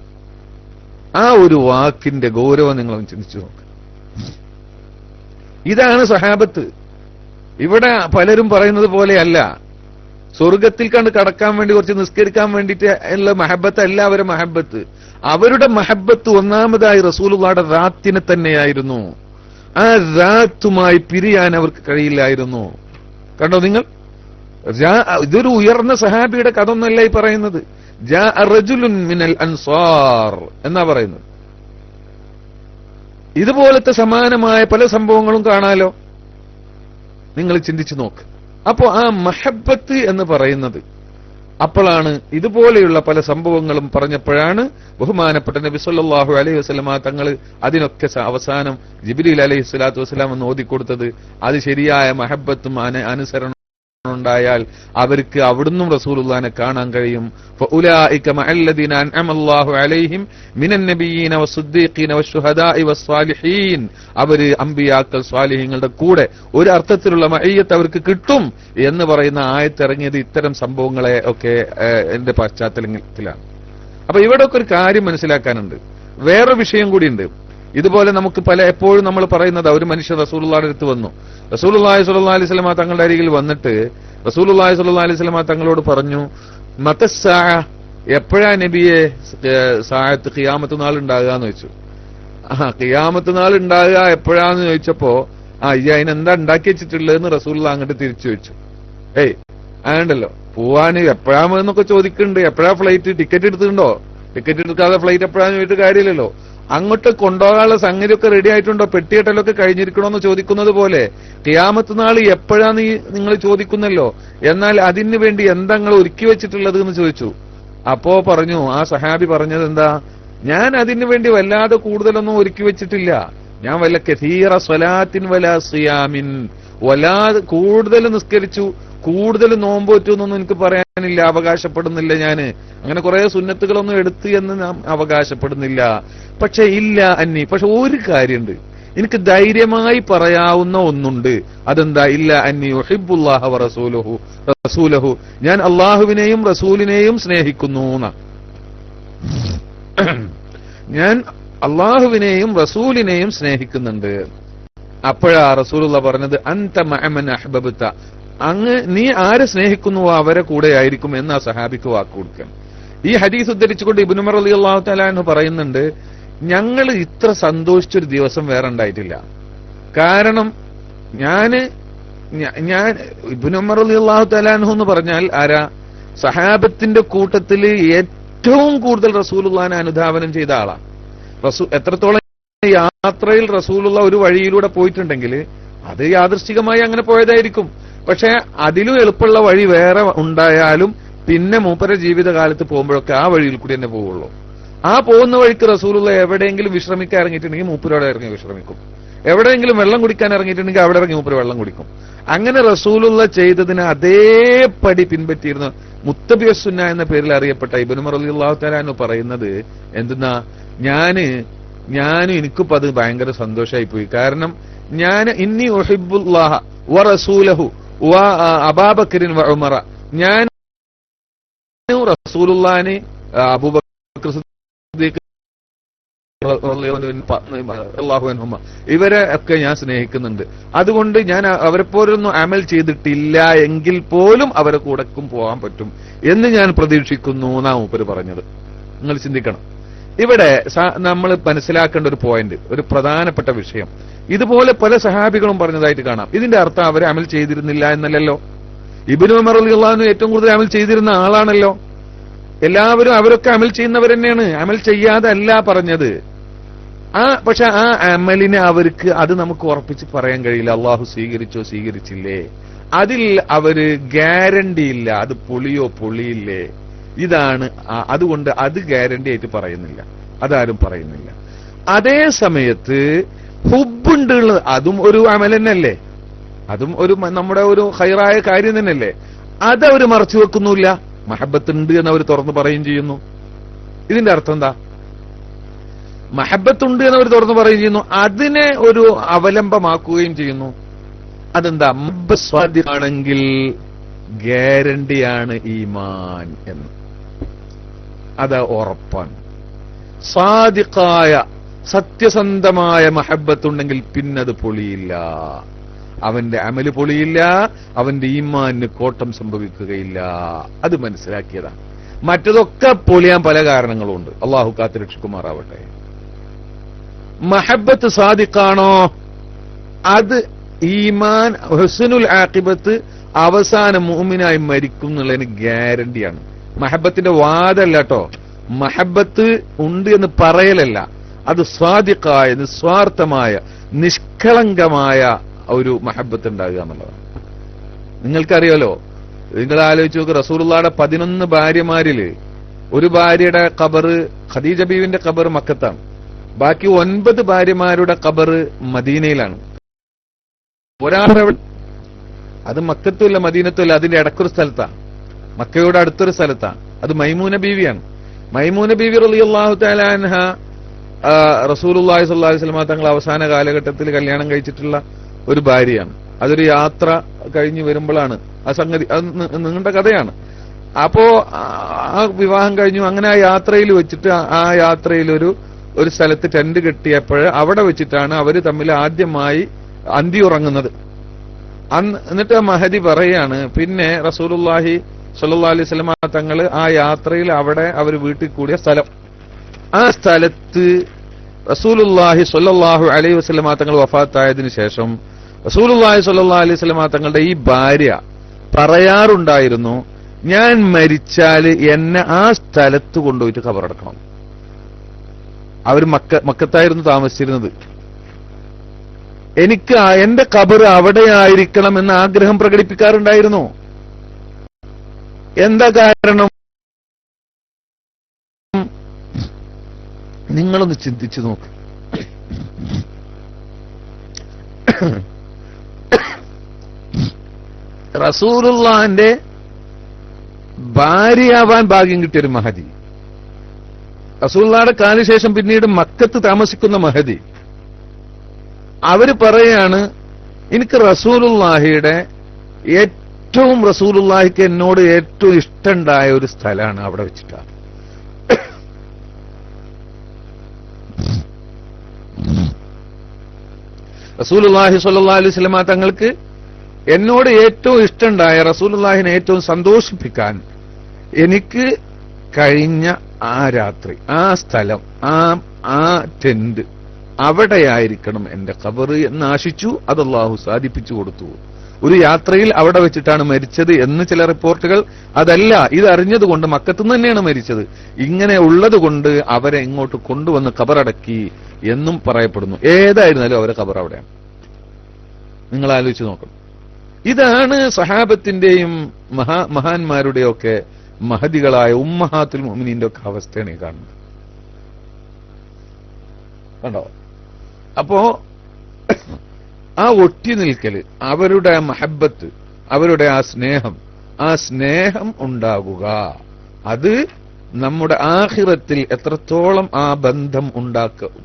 Speaker 1: ആ ഒരു വാക്കിന്റെ ഗൗരവം നിങ്ങളൊന്ന് ചിന്തിച്ചു നോക്ക്. ഇതാണ് സഹാബത്ത്. ഇവിടെ പലരും പറയുന്നത് പോലെയല്ല. സ്വർഗത്തിൽ കണ്ട് കടക്കാൻ വേണ്ടി കുറച്ച് നിസ്കരിക്കാൻ വേണ്ടിയിട്ട് ഉള്ള മഹബത്ത് അല്ല അവരുടെ മഹബത്ത്. അവരുടെ മഹബത്ത് ഒന്നാമതായി റസൂലുള്ളാഹിയുടെ റാത്തിനെ തന്നെയായിരുന്നു. ആ റാത്തുമായി പിരിയാൻ അവർക്ക് കഴിയില്ലായിരുന്നു. കണ്ടോ നിങ്ങൾ, ഇതൊരു ഉയർന്ന സഹാബിയുടെ കഥ ഒന്നല്ല ഈ പറയുന്നത്. ജാഅ റജുലുൻ മിനൽ അൻസാർ എന്നാ പറയുന്നത്. ഇതുപോലത്തെ സമാനമായ പല സംഭവങ്ങളും കാണാലോ. നിങ്ങൾ ചിന്തിച്ചു നോക്ക്. അപ്പോ ആ മഹബത്ത് എന്ന് പറയുന്നത് അപ്പോഴാണ് ഇതുപോലെയുള്ള പല സംഭവങ്ങളും പറഞ്ഞപ്പോഴാണ് ബഹുമാനപ്പെട്ട നബി സല്ലല്ലാഹു അലൈഹി വസല്ലമ തങ്ങൾ അതിനൊക്കെ അവസാനം ജിബ്രീൽ അലൈഹി സ്വലാത്തു വസ്സലാം എന്ന് ഓതിക്കൊടുത്തത് അത് ശരിയായ മഹബത്തും അനുസരണം ഉണ്ടായാൽ അവർക്ക് അവിടുന്നും റസൂലുള്ളാഹിനെ കാണാൻ കഴിയും. ഫഉലൈക മഅല്ലദീന അൻഅമല്ലാഹു അലൈഹിം മിനൻ നബിയ്യീന വസ്സുദ്ദീഖീന വശുഹദാഇ വസ്സാലിഹീൻ. അവര് അമ്പിയാക്കൾ സ്വാലിഹീങ്ങളുടെ കൂടെ ഒരു അർത്ഥത്തിലുള്ള മഅയ്യത്ത് അവർക്ക് കിട്ടും എന്ന് പറയുന്ന ആയത്ത് ഇറങ്ങിയത് ഇത്തരം സംഭവങ്ങളെ ഒക്കെ എന്റെ പശ്ചാത്തലത്തിലാണ്. അപ്പൊ ഇവിടെ ഒക്കെ ഒരു കാര്യം മനസ്സിലാക്കാനുണ്ട്. വേറെ വിഷയം കൂടിയുണ്ട്. ഇതുപോലെ നമുക്ക് എപ്പോഴും നമ്മൾ പറയുന്നത്, ഒരു മനുഷ്യൻ റസൂലുള്ളാഹിയുടെ അടുത്ത് വന്നു. റസൂലുള്ളാഹി സ്വല്ലല്ലാഹു അലൈഹി വസല്ലമ തങ്ങളുടെ അരികിൽ വന്നിട്ട് റസൂലുള്ളാഹി സ്വല്ലല്ലാഹു അലൈഹി വസല്ലമ തങ്ങളോട് പറഞ്ഞു, മതസ്സാഅ, എപ്പോഴാ നബിയെ സാഅത്ത് ഖിയാമത്ത് നാൾ ഉണ്ടാകുക എന്ന് ചോദിച്ചു. ഖിയാമത്ത് നാൾ ഉണ്ടാകുക എപ്പോഴാന്ന് ചോദിച്ചപ്പോ അതിനെന്താ ഉണ്ടാക്കി വെച്ചിട്ടുള്ളതെന്ന് റസൂലുള്ളാഹി അങ്ങോട്ട് തിരിച്ചു ചോദിച്ചു. അങ്ങനെയുണ്ടല്ലോ, പോവാന് എപ്പോഴാമെന്നൊക്കെ ചോദിക്കുന്നുണ്ട്. എപ്പോഴാ ഫ്ലൈറ്റ്, ടിക്കറ്റ് എടുത്തിട്ടുണ്ടോ? ടിക്കറ്റ് എടുക്കാതെ ഫ്ലൈറ്റ് എപ്പോഴാന്ന് ചോദിച്ചിട്ട് കാര്യമില്ലല്ലോ. അങ്ങോട്ട് കൊണ്ടുപോകാനുള്ള സംഗതിയൊക്കെ റെഡി ആയിട്ടുണ്ടോ? പെട്ടിയെട്ടലൊക്കെ കഴിഞ്ഞിരിക്കണോന്ന് ചോദിക്കുന്നത് പോലെ ഖിയാമത്ത് നാൾ എപ്പോഴാന്ന് നിങ്ങൾ ചോദിക്കുന്നല്ലോ. എന്നാൽ അതിനു വേണ്ടി എന്താ നിങ്ങൾ ഒരുക്കി വെച്ചിട്ടുള്ളത് എന്ന് ചോദിച്ചു. അപ്പോ പറഞ്ഞു, ആ സഹാബി പറഞ്ഞത് എന്താ, ഞാൻ അതിനു വേണ്ടി വല്ലാതെ കൂടുതലൊന്നും ഒരുക്കി വെച്ചിട്ടില്ല. ഞാൻ വല്ല കസീറ സ്വലാത്തിൻ വലാ സിയാമിൻ, വല്ലാതെ കൂടുതൽ നിസ്കരിച്ചു കൂടുതൽ നോമ്പോറ്റു എന്നൊന്നും എനിക്ക് പറയാനില്ല, അവകാശപ്പെടുന്നില്ല. ഞാന് അങ്ങനെ കുറെ സുന്നത്തുകളൊന്നും എടുത്തു എന്ന് നാം അവകാശപ്പെടുന്നില്ല. പക്ഷെ പക്ഷെ ഒരു കാര്യമുണ്ട്, എനിക്ക് ധൈര്യമായി പറയാവുന്ന ഒന്നുണ്ട്. അതെന്താ? ഇല്ല അന്നി ഉഹിബ്ബുല്ലാഹ വ റസൂലഹു, ഞാൻ അള്ളാഹുവിനെയും റസൂലിനെയും സ്നേഹിക്കുന്നു. ഞാൻ അള്ളാഹുവിനെയും റസൂലിനെയും സ്നേഹിക്കുന്നുണ്ട്. അപ്പോഴാ റസൂലുള്ളാഹി പറഞ്ഞത്, അൻത മഅമൻ അഹ്ബബ്ത, അങ്ങ് നീ ആരെ സ്നേഹിക്കുന്നുവോ അവരെ കൂടെ ആയിരിക്കും എന്ന് ആ സഹാബിക്ക് വാക്ക് കൊടുക്കണം. ഈ ഹദീസ് ഉദ്ധരിച്ചുകൊണ്ട് ഇബ്നു ഉമർ റളിയല്ലാഹു തആല അൻഹു പറയുന്നുണ്ട്, ഞങ്ങൾ ഇത്ര സന്തോഷിച്ചൊരു ദിവസം വേറെ ഉണ്ടായിട്ടില്ല. കാരണം ഞാൻ ഇബ്നു ഉമർ റളിയല്ലാഹു തആല അൻഹു എന്ന് പറഞ്ഞാൽ ആരാ? സഹാബത്തിന്റെ കൂട്ടത്തിൽ ഏറ്റവും കൂടുതൽ റസൂലുള്ളാഹിനെ അനുധാവനം ചെയ്ത ആളാ. എത്രത്തോളം യാത്രയിൽ റസൂലുള്ള ഒരു വഴിയിലൂടെ പോയിട്ടുണ്ടെങ്കിൽ അത് യാദൃശ്ചികമായി അങ്ങനെ പോയതായിരിക്കും. പക്ഷെ അതിലും എളുപ്പമുള്ള വഴി വേറെ ഉണ്ടായാലും പിന്നെ മൂപ്പര ജീവിതകാലത്ത് പോകുമ്പോഴൊക്കെ ആ വഴിയിൽ കൂടി തന്നെ പോവുള്ളൂ. ആ പോകുന്ന വഴിക്ക് റസൂലുള്ള എവിടെയെങ്കിലും വിശ്രമിക്കാൻ ഇറങ്ങിയിട്ടുണ്ടെങ്കിൽ മൂപ്പരോടെ ഇറങ്ങി വിശ്രമിക്കും. എവിടെയെങ്കിലും വെള്ളം കുടിക്കാൻ ഇറങ്ങിയിട്ടുണ്ടെങ്കിൽ അവിടെ ഇറങ്ങി മൂപ്പര് വെള്ളം കുടിക്കും. അങ്ങനെ റസൂലുള്ള ചെയ്തതിന് അതേപടി പിൻപറ്റിയിരുന്ന മുത്തബിയ സുന്ന എന്ന പേരിൽ അറിയപ്പെട്ട ഇബ്നു ഉമർ റളിയല്ലാഹു തആല അൻഹു പറയുന്നത് എന്തെന്നാ, ഞാനും എനിക്കിപ്പോ അത് ഭയങ്കര സന്തോഷമായി പോയി. കാരണം ഞാൻ ഇന്നി ഉഹിബ്ബുല്ലാഹ വ റസൂലഹു വ അബൂബക്കറിൻ വ ഉമറ, ഞാൻ റസൂലുള്ളാഹിനെ അബൂബക്കർ സിദ്ദീഖ് റളിയല്ലാഹു അൻഹുമ ഇവരെ ഒക്കെ ഞാൻ സ്നേഹിക്കുന്നുണ്ട്. അതുകൊണ്ട് ഞാൻ അവരെ പോലൊന്നും അമൽ ചെയ്തിട്ടില്ല എങ്കിൽ പോലും അവരെ കൂടെക്കും പോകാൻ പറ്റും എന്ന് ഞാൻ പ്രതീക്ഷിക്കുന്നു എന്നാ മൂപ്പര് പറഞ്ഞത്. നിങ്ങൾ ചിന്തിക്കണം. ഇവിടെ നമ്മൾ മനസ്സിലാക്കേണ്ട ഒരു പോയിന്റ്, ഒരു പ്രധാനപ്പെട്ട വിഷയം, ഇതുപോലെ പല സഹാബികളും പറഞ്ഞതായിട്ട് കാണാം. ഇതിന്റെ അർത്ഥം അവരെ അമൽ ചെയ്തിരുന്നില്ല എന്നല്ലല്ലോ. ഇബ്നു ഉമർ റളിയല്ലാഹു അൻഹു ഏറ്റവും കൂടുതൽ അമൽ ചെയ്തിരുന്ന ആളാണല്ലോ. എല്ലാവരും അവരൊക്കെ അമൽ ചെയ്യുന്നവർ തന്നെയാണ്, അമൽ ചെയ്യാതെ അല്ല പറഞ്ഞത്. പക്ഷെ ആ അമലിനെ അവർക്ക് അത് നമുക്ക് ഉറപ്പിച്ച് പറയാൻ കഴിയില്ല. അള്ളാഹു സ്വീകരിച്ചോ സ്വീകരിച്ചില്ലേ, അതിൽ അവര് ഗ്യാരണ്ടി ഇല്ല, അത് പൊളിയോ പൊളിയില്ലേ, ഇതാണ്. അതുകൊണ്ട് അത് ഗ്യാരണ്ടി ആയിട്ട് പറയുന്നില്ല, അതാരും പറയുന്നില്ല. അതേ സമയത്ത് ഹുബുണ്ട്, അതും ഒരു അമൽ തന്നെയല്ലേ, അതും ഒരു നമ്മുടെ ഒരു ഖൈറായ കാര്യം തന്നെയല്ലേ. അതവര് മറച്ചു വെക്കുന്നില്ല, മഹബത്തുണ്ട് എന്ന് അവർ തുറന്നു പറയുകയും ചെയ്യുന്നു. ഇതിന്റെ അർത്ഥം എന്താ? മഹബത്തുണ്ട് എന്ന് അവർ തുറന്നു പറയുകയും ചെയ്യുന്നു, അതിനെ ഒരു അവലംബമാക്കുകയും ചെയ്യുന്നു. അതെന്താ? സ്വാദിഖാണെങ്കിൽ ഗ്യാരണ്ടിയാണ് ഈമാൻ എന്ന്, അത് ഉറപ്പാണ്. സാദിഖായ സത്യസന്ധമായ മഹബത്തുണ്ടെങ്കിൽ പിന്നത് പൊളിയില്ല, അവന്റെ അമല് പൊളിയില്ല, അവന്റെ ഈമാനിന് കോട്ടം സംഭവിക്കുകയില്ല. അത് മനസ്സിലാക്കിയതാണ്. മറ്റതൊക്കെ പൊളിയാൻ പല കാരണങ്ങളുണ്ട്. അള്ളാഹു കാത്തുരക്ഷിക്കുമാറാവട്ടെ. മഹബത്ത് സാദിഖാണോ, അത് ഈമാൻ ഹുസ്നുൽ ആഖിബത്ത് അവസാനം മുഅ്മിനായി മരിക്കും എന്നുള്ളതിന് ഗ്യാരണ്ടിയാണ്. മഹബത്തിന്റെ വാദമല്ല കേട്ടോ, മഹബത്ത് ഉണ്ട് എന്ന് പറയലല്ല, അത് സ്വാദിഖായ നിസ്വാർത്ഥമായ നിഷ്കളങ്കമായ ഒരു മഹബത്ത് ഉണ്ടാകുക എന്നുള്ളതാണ്. നിങ്ങൾക്കറിയാലോ, നിങ്ങൾ ആലോചിച്ച് നോക്ക്, റസൂലുള്ളാഹിയുടെ 11 ഭാര്യമാരില് ഒരു ഭാര്യയുടെ ഖബറ്, ഖദീജ ബീവിന്റെ ഖബർ മക്കത്താണ്, ബാക്കി 9 ഭാര്യമാരുടെ ഖബറ് മദീനയിലാണ്. ഒരാളെ അത് മക്കത്തുമില്ല മദീനത്തുമില്ല, അതിന്റെ ഇടക്കൊരു സ്ഥലത്താണ്, മക്കയുടെ അടുത്തൊരു സ്ഥലത്താണ്. അത് മൈമൂന ബീവിയാണ്. മൈമൂന ബീവി റളിയല്ലാഹു തആല അൻഹ റസൂലുള്ളാഹി സ്വല്ലല്ലാഹു അലൈഹി വസല്ലം തങ്ങൾ അവസാന കാലഘട്ടത്തിൽ കല്യാണം കഴിച്ചിട്ടുള്ള ഒരു ഭാര്യയാണ്. അതൊരു യാത്ര കഴിഞ്ഞു വരുമ്പോഴാണ് ആ സംഗതി, അത് നിങ്ങളുടെ കഥയാണ്. അപ്പോ ആ വിവാഹം കഴിഞ്ഞു, അങ്ങനെ ആ യാത്രയിൽ വെച്ചിട്ട് ആ യാത്രയിൽ ഒരു സ്ഥലത്ത് ടെന്റ് കെട്ടിയപ്പോൾ അവിടെ വെച്ചിട്ടാണ് അവര് തമ്മിൽ ആദ്യമായി അന്തി ഉറങ്ങുന്നത്. എന്നിട്ട് മഹദി പറയാണ്, പിന്നെ റസൂലുള്ളാഹി സ്വല്ലല്ലാഹു അലൈഹി വസല്ലം തങ്ങള് ആ യാത്രയിൽ അവിടെ അവർ വീട്ടിൽ കൂടിയ സ്ഥലം, ആ സ്ഥലത്ത് റസൂലുള്ളാഹി സ്വല്ലല്ലാഹു അലൈഹി വസല്ലം തങ്ങൾ വഫാത്തായതിനു ശേഷം റസൂലുള്ളാഹി സ്വല്ലല്ലാഹു അലൈഹി വസല്ലം തങ്ങളുടെ ഈ ഭാര്യ പറയാറുണ്ടായിരുന്നു, ഞാൻ മരിച്ചാൽ എന്നെ ആ സ്ഥലത്ത് കൊണ്ടുപോയിട്ട് ഖബറടക്കണം. അവർ മക്കത്തായിരുന്നു താമസിച്ചിരുന്നത്. എനിക്ക് എന്റെ ഖബർ അവിടെ ആയിരിക്കണം എന്ന ആഗ്രഹം പ്രകടിപ്പിക്കാറുണ്ടായിരുന്നു. എന്താ കാരണം? നിങ്ങളൊന്ന് ചിന്തിച്ചു നോക്ക്. റസൂലുള്ളാഹിന്റെ ഭാര്യയാവാൻ ഭാഗ്യം കിട്ടിയൊരു മഹദി, റസൂലുള്ളാഹിയുടെ കാലശേഷം പിന്നീട് മക്കത്ത് താമസിക്കുന്ന മഹദി, അവര് പറയാണ്, എനിക്ക് റസൂലുള്ളാഹിയുടെ ഏറ്റവും റസൂലുള്ളാഹിക്ക് എന്നോട് ഏറ്റവും ഇഷ്ടമുണ്ടായ ഒരു സ്ഥലമാണ് അവിടെ വെച്ചിട്ടാണ്. റസൂലുള്ളാഹി സ്വല്ലല്ലാഹു അലൈഹി വസല്ലം തങ്ങൾക്ക് എന്നോട് ഏറ്റവും ഇഷ്ടമുണ്ടായ, റസൂലുള്ളാഹിനെ ഏറ്റവും സന്തോഷിപ്പിക്കാൻ എനിക്ക് കഴിഞ്ഞ ആ രാത്രി, ആ സ്ഥലം, ആ ടെന്റ് അവിടെയായിരിക്കണം എന്റെ ഖബർ എന്ന് ആശിച്ചു. അത് അല്ലാഹു സാധിപ്പിച്ചു കൊടുത്തു. ഒരു യാത്രയിൽ അവിടെ വെച്ചിട്ടാണ് മരിച്ചത് എന്ന് ചില റിപ്പോർട്ടുകൾ. അതല്ല, ഇത് അറിഞ്ഞതുകൊണ്ട് മക്കത്തുനിന്ന് തന്നെയാണ് മരിച്ചത്. ഇങ്ങനെ ഉള്ളത് കൊണ്ട് അവരെ ഇങ്ങോട്ട് കൊണ്ടുവന്ന് ഖബറടക്കി എന്നും പറയപ്പെടുന്നു. ഏതായിരുന്നാലും അവരെ ഖബർ അവിടെയാണ്. നിങ്ങൾ ആലോചിച്ച് നോക്കണം. ഇതാണ് സഹാബത്തിന്റെയും മഹാന്മാരുടെയും ഒക്കെ മഹദികളായ ഉമ്മഹാത്തുൽ മുഅ്മിനീന്റെ ഒക്കെ അവസ്ഥയാണ് ഈ കാണുന്നത്. കണ്ടോ? അപ്പോ ആ ഒട്ടി നിൽക്കല്, അവരുടെ മഹബത്ത്, അവരുടെ ആ സ്നേഹം ഉണ്ടാകുക, അത് നമ്മുടെ ആഖിറത്തിൽ എത്രത്തോളം ആ ബന്ധം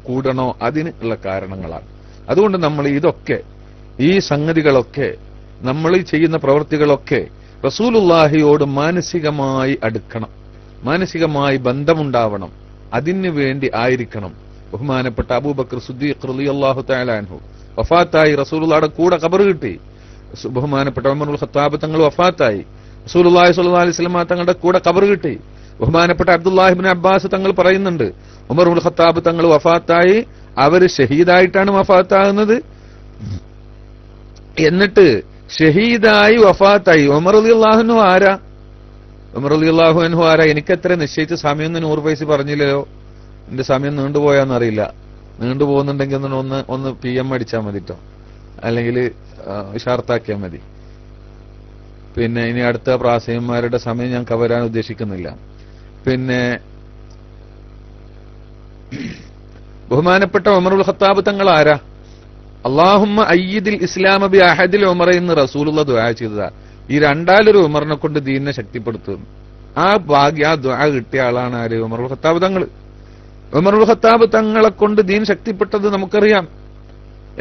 Speaker 1: കൂടണോ അതിനുള്ള കാരണങ്ങളാണ്. അതുകൊണ്ട് നമ്മൾ ഇതൊക്കെ, ഈ സംഗതികളൊക്കെ, നമ്മൾ ചെയ്യുന്ന പ്രവൃത്തികളൊക്കെ റസൂലുള്ളാഹിയോട് മാനസികമായി അടുക്കണം, മാനസികമായി ബന്ധമുണ്ടാവണം. അതിനു വേണ്ടി ആയിരിക്കണം. ബഹുമാനപ്പെട്ട അബൂബക്കർ സിദ്ദീഖ് റളിയല്ലാഹു തആല അൻഹു വഫാത്തായി, റസൂലുള്ളാഹിയുടെ കൂടെ ഖബർ കിട്ടി. ബഹുമാനപ്പെട്ട ഉമറുൽ ഖത്താബ് തങ്ങൾ വഫാത്തായി, റസൂലുള്ളാഹി സ്വല്ലല്ലാഹു അലൈഹി വസല്ലം തങ്ങളുടെ കൂടെ ഖബർ കിട്ടി. ബഹുമാനപ്പെട്ട അബ്ദുല്ലാഹി ഇബ്നു അബ്ബാസ് തങ്ങൾ പറയുന്നുണ്ട്, ഉമർ ഇബ്നുൽ ഖത്താബ് തങ്ങൾ വഫാത്തായി, അവര് ഷഹീദായിട്ടാണ് വഫാത്താകുന്നത്. എന്നിട്ട് ഷഹീദായി വഫാത്തായി ഉമർ റളിയല്ലാഹു അൻഹു ആരാ? ഉമർ റളിയല്ലാഹു അൻഹു ആരാ? എനിക്കെത്ര നിശ്ചയിച്ച സമയം 100 പൈസ പറഞ്ഞില്ലല്ലോ. എന്റെ സമയം നീണ്ടുപോയാന്നറിയില്ല. നീണ്ടുപോകുന്നുണ്ടെങ്കിൽ ഒന്ന് PM അടിച്ചാൽ മതി കേട്ടോ, അല്ലെങ്കിൽ ഷാർത്താക്കിയാൽ മതി. പിന്നെ ഇനി അടുത്ത പ്രാസംഗികന്മാരുടെ സമയം ഞാൻ കവരാൻ ഉദ്ദേശിക്കുന്നില്ല. പിന്നെ ബഹുമാനപ്പെട്ട ഉമർ ഇബ്നുൽ ഖത്താബ് തങ്ങൾ ആരാ? അല്ലാഹുമ്മ അയ്യിദിൽ ഇസ്ലാമ ബി അഹദിൽ ഉമറ എന്ന് റസൂലുള്ള ദുആ ചെയ്തതാ. ഈ രണ്ടാലൊരു ഉമറിനെ കൊണ്ട് ദീനിനെ ശക്തിപ്പെടുത്തും. ആ ദുആ കിട്ടിയ ആളാണ് ആര്? ഉമർ ഇബ്നുൽ ഖത്താബ് തങ്ങൾ. ഉമർ ഇബ്നുൽ ഖത്താബ് തങ്ങളെ കൊണ്ട് ദീൻ ശക്തിപ്പെട്ടത് നമുക്കറിയാം.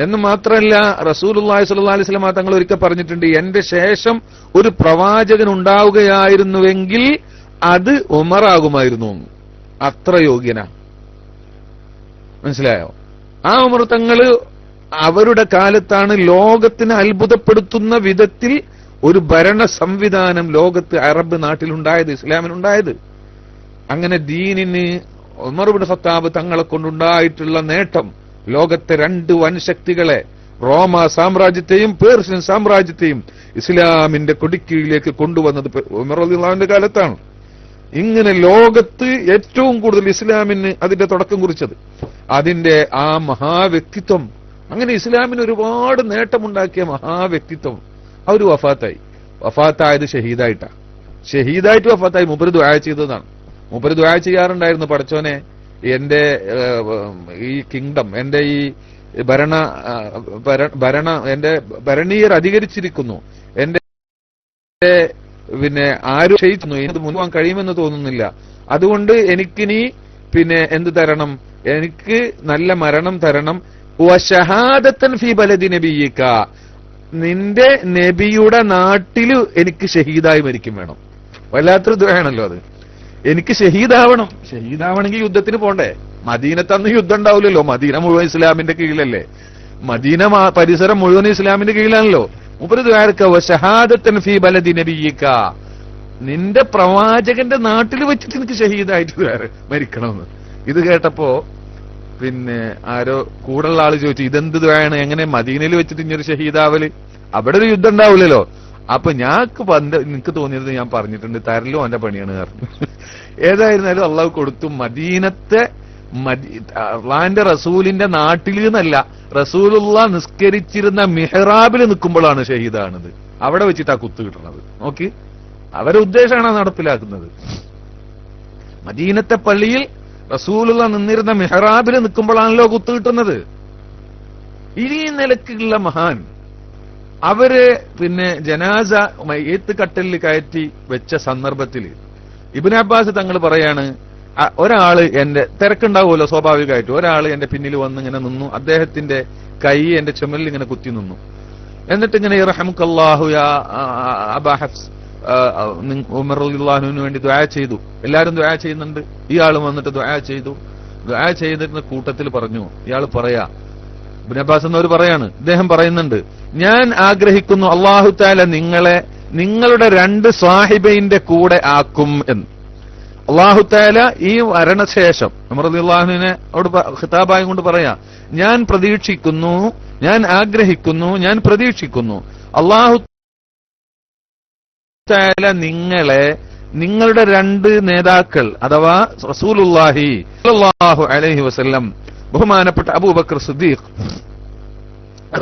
Speaker 1: എന്ന് മാത്രമല്ല, റസൂലുള്ളാഹി സ്വല്ലല്ലാഹു അലൈഹി വസല്ലം തങ്ങൾ ഒരിക്കൽ പറഞ്ഞിട്ടുണ്ട്, എന്റെ ശേഷം ഒരു പ്രവാചകൻ ഉണ്ടാവുകയായിരുന്നുവെങ്കിൽ അത് ഉമറാകുമായിരുന്നു. അത്ര യോഗ്യനാ. മനസ്സിലായോ? ആ ഉമർ തങ്ങള് അവരുടെ കാലത്താണ് ലോകത്തിന് അത്ഭുതപ്പെടുത്തുന്ന വിധത്തിൽ ഒരു ഭരണ സംവിധാനം ലോകത്ത് അറബ് നാട്ടിലുണ്ടായത്, ഇസ്ലാമിനുണ്ടായത്. അങ്ങനെ ദീനിന് ഉമർ ഇബ്നുൽ ഖത്താബ് തങ്ങളെ കൊണ്ടുണ്ടായിട്ടുള്ള നേട്ടം ലോകത്തെ 2 വൻശക്തികളെ, റോമ സാമ്രാജ്യത്തെയും പേർഷ്യൻ സാമ്രാജ്യത്തെയും ഇസ്ലാമിന്റെ കൊടിക്കീഴിലേക്ക് കൊണ്ടുവന്നത് ഉമർ റളിയല്ലാഹുവിന്റെ കാലത്താണ്. ഇങ്ങനെ ലോകത്ത് ഏറ്റവും കൂടുതൽ ഇസ്ലാമിന് അതിന്റെ തുടക്കം കുറിച്ചത് അതിന്റെ ആ മഹാവ്യക്തിത്വം, അങ്ങനെ ഇസ്ലാമിന് ഒരുപാട് നേട്ടമുണ്ടാക്കിയ മഹാവ്യക്തിത്വം അവർ വഫാത്തായത് ഷഹീദായിട്ട് വഫാത്തായി. മൂപ്പര് ദുആ ചെയ്തതാണ്. മൂപ്പര് ദുആ ചെയ്യാറുണ്ടായിരുന്നു, പടച്ചോനെ എന്റെ ഈ കിങ്ഡം, എന്റെ ഈ എന്റെ ഭരണീയർ അധികരിച്ചിരിക്കുന്നു, എന്റെ പിന്നെ ആരും ക്ഷയിച്ചു, ഇത് മുൻപോകാൻ കഴിയുമെന്ന് തോന്നുന്നില്ല. അതുകൊണ്ട് എനിക്കിനി പിന്നെ എന്ത് തരണം? എനിക്ക് നല്ല മരണം തരണം. വശഹാദത്തൻ ഫീ ബലദി നബിയിക, നിന്റെ നബിയുടെ നാട്ടില് എനിക്ക് ഷഹീദായി മരിക്കും വേണം. വല്ലാത്തൊരു ദുആയാണല്ലോ അത്. എനിക്ക് ഷഹീദാവണം. ഷഹീദാവണമെങ്കിൽ യുദ്ധത്തിന് പോണ്ടേ? മദീനത്ത് അന്ന് യുദ്ധം ഉണ്ടാവില്ലല്ലോ. മദീന മുഴുവൻ ഇസ്ലാമിന്റെ കീഴിലല്ലേ? മദീന പരിസരം മുഴുവൻ ഇസ്ലാമിന്റെ കീഴിലാണല്ലോ. മൂപ്പര് ദുആ വശഹാദത്തൻ ഫീ ബലദി നബിയിക, നിന്റെ പ്രവാചകന്റെ നാട്ടിൽ വെച്ചിട്ട് എനിക്ക് ഷഹീദായിട്ട് മരിക്കണമെന്ന്. ഇത് കേട്ടപ്പോ പിന്നെ ആരോ കൂടുള്ള ആള് ചോദിച്ചു, ഇതെന്ത് ദുആയാണ്? എങ്ങനെ മദീനയിൽ വെച്ചിട്ട് ഇനിയൊരു ഷഹീദാവല്? അവിടെ ഒരു യുദ്ധം ഉണ്ടാവില്ലല്ലോ. അപ്പൊ എനിക്ക് തോന്നിയത് ഞാൻ പറഞ്ഞിട്ടുണ്ട്, തരലും അവന്റെ പണിയാണ് പറഞ്ഞു. ഏതായിരുന്നാലും അള്ളാഹു കൊടുത്തു. മദീനത്തെ അള്ളാന്റെ റസൂലിന്റെ നാട്ടിൽ എന്നല്ല, റസൂലുള്ള നിസ്കരിച്ചിരുന്ന മിഹ്റാബിൽ നിൽക്കുമ്പോഴാണ് ഷഹീദാണത്. അവിടെ വെച്ചിട്ടാ കുത്തു കിട്ടണത്. നോക്കി, അവരുടെ ഉദ്ദേശമാണ് നടപ്പിലാക്കുന്നത്. മദീനത്തെ പള്ളിയിൽ റസൂലുള്ള നിന്നിരുന്ന മിഹ്റാബിൽ നിൽക്കുമ്പോഴാണല്ലോ കുത്തു കിട്ടുന്നത്. ഈ നിലക്കുള്ള മഹാൻ അവര് പിന്നെ ജനാസ മയ്യത്ത് കട്ടലിൽ കയറ്റി വെച്ച സന്ദർഭത്തിൽ ഇബ്നു അബ്ബാസ് തങ്ങൾ പറയാണ്, ഒരാള് എന്റെ തിരക്കുണ്ടാവുമല്ലോ സ്വാഭാവികമായിട്ടും, ഒരാള് എന്റെ പിന്നിൽ വന്ന് ഇങ്ങനെ നിന്നു, അദ്ദേഹത്തിന്റെ കൈ എന്റെ ചുമലിൽ ഇങ്ങനെ കുത്തി നിന്നു. എന്നിട്ട് ഇങ്ങനെ റഹ്മക്കല്ലാഹു യാ അബാ ഹഫ്സ്, ഉമർ റളിയല്ലാഹുവിന് വേണ്ടി ദുആ ചെയ്തു. എല്ലാരും ദുആ ചെയ്യുന്നുണ്ട്. ഇയാൾ വന്നിട്ട് ദുആ ചെയ്തു. ദുആ ചെയ്തിരുന്ന കൂട്ടത്തിൽ പറഞ്ഞു, ഇയാൾ പറയാ, ഇബ്നു അബ്ബാസ് എന്നവർ പറയാണ്, ഇദ്ദേഹം പറയുന്നുണ്ട്, ഞാൻ ആഗ്രഹിക്കുന്നു അല്ലാഹു തആല നിങ്ങളെ നിങ്ങളുടെ 2 സാഹിബൈന്റെ കൂടെ ആക്കും എന്ന്. അല്ലാഹു തആല ഈ മരണശേഷം ഉമർ റളിയല്ലാഹുവിനെ അവിടെ ഖിതാബായി കൊണ്ട് പറയാ, ഞാൻ പ്രതീക്ഷിക്കുന്നു, ഞാൻ ആഗ്രഹിക്കുന്നു, ഞാൻ പ്രതീക്ഷിക്കുന്നു അല്ലാഹു തആല നിങ്ങളെ നിങ്ങളുടെ 2 നേതാക്കൾ അഥവാ റസൂലുള്ളാഹി സ്വല്ലല്ലാഹു അലൈഹി വസല്ലം, ബഹുമാനപ്പെട്ട അബൂബക്കർ സിദ്ദീഖ്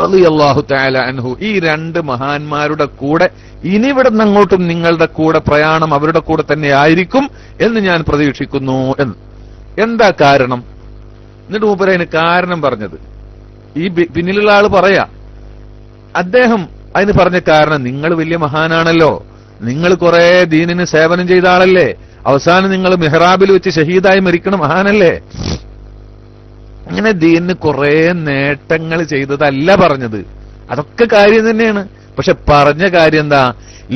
Speaker 1: റളിയല്ലാഹു തആല അൻഹു, ഈ 2 മഹാന്മാരുടെ കൂടെ ഇനി ഇവിടുന്ന് അങ്ങോട്ടും നിങ്ങളുടെ കൂടെ പ്രയാണം അവരുടെ കൂടെ തന്നെ ആയിരിക്കും എന്ന് ഞാൻ പ്രതീക്ഷിക്കുന്നു എന്ന്. എന്താ കാരണം? എന്നിട്ട് മൂപ്പര് അതിന് കാരണം പറഞ്ഞത്, ഈ പിന്നിലുള്ള ആള് പറയാ, അദ്ദേഹം അതിന് പറഞ്ഞ കാരണം, നിങ്ങൾ വലിയ മഹാനാണല്ലോ, നിങ്ങൾ കുറെ ദീനിന് സേവനം ചെയ്ത ആളല്ലേ, അവസാനം നിങ്ങൾ മിഹ്റാബിൽ വെച്ച് ഷഹീദായി മരിക്കണ മഹാനല്ലേ, അങ്ങനെ ദീനിന് കുറെ നേട്ടങ്ങൾ ചെയ്തതല്ല പറഞ്ഞത്. അതൊക്കെ കാര്യം തന്നെയാണ്. പക്ഷെ പറഞ്ഞ കാര്യം എന്താ?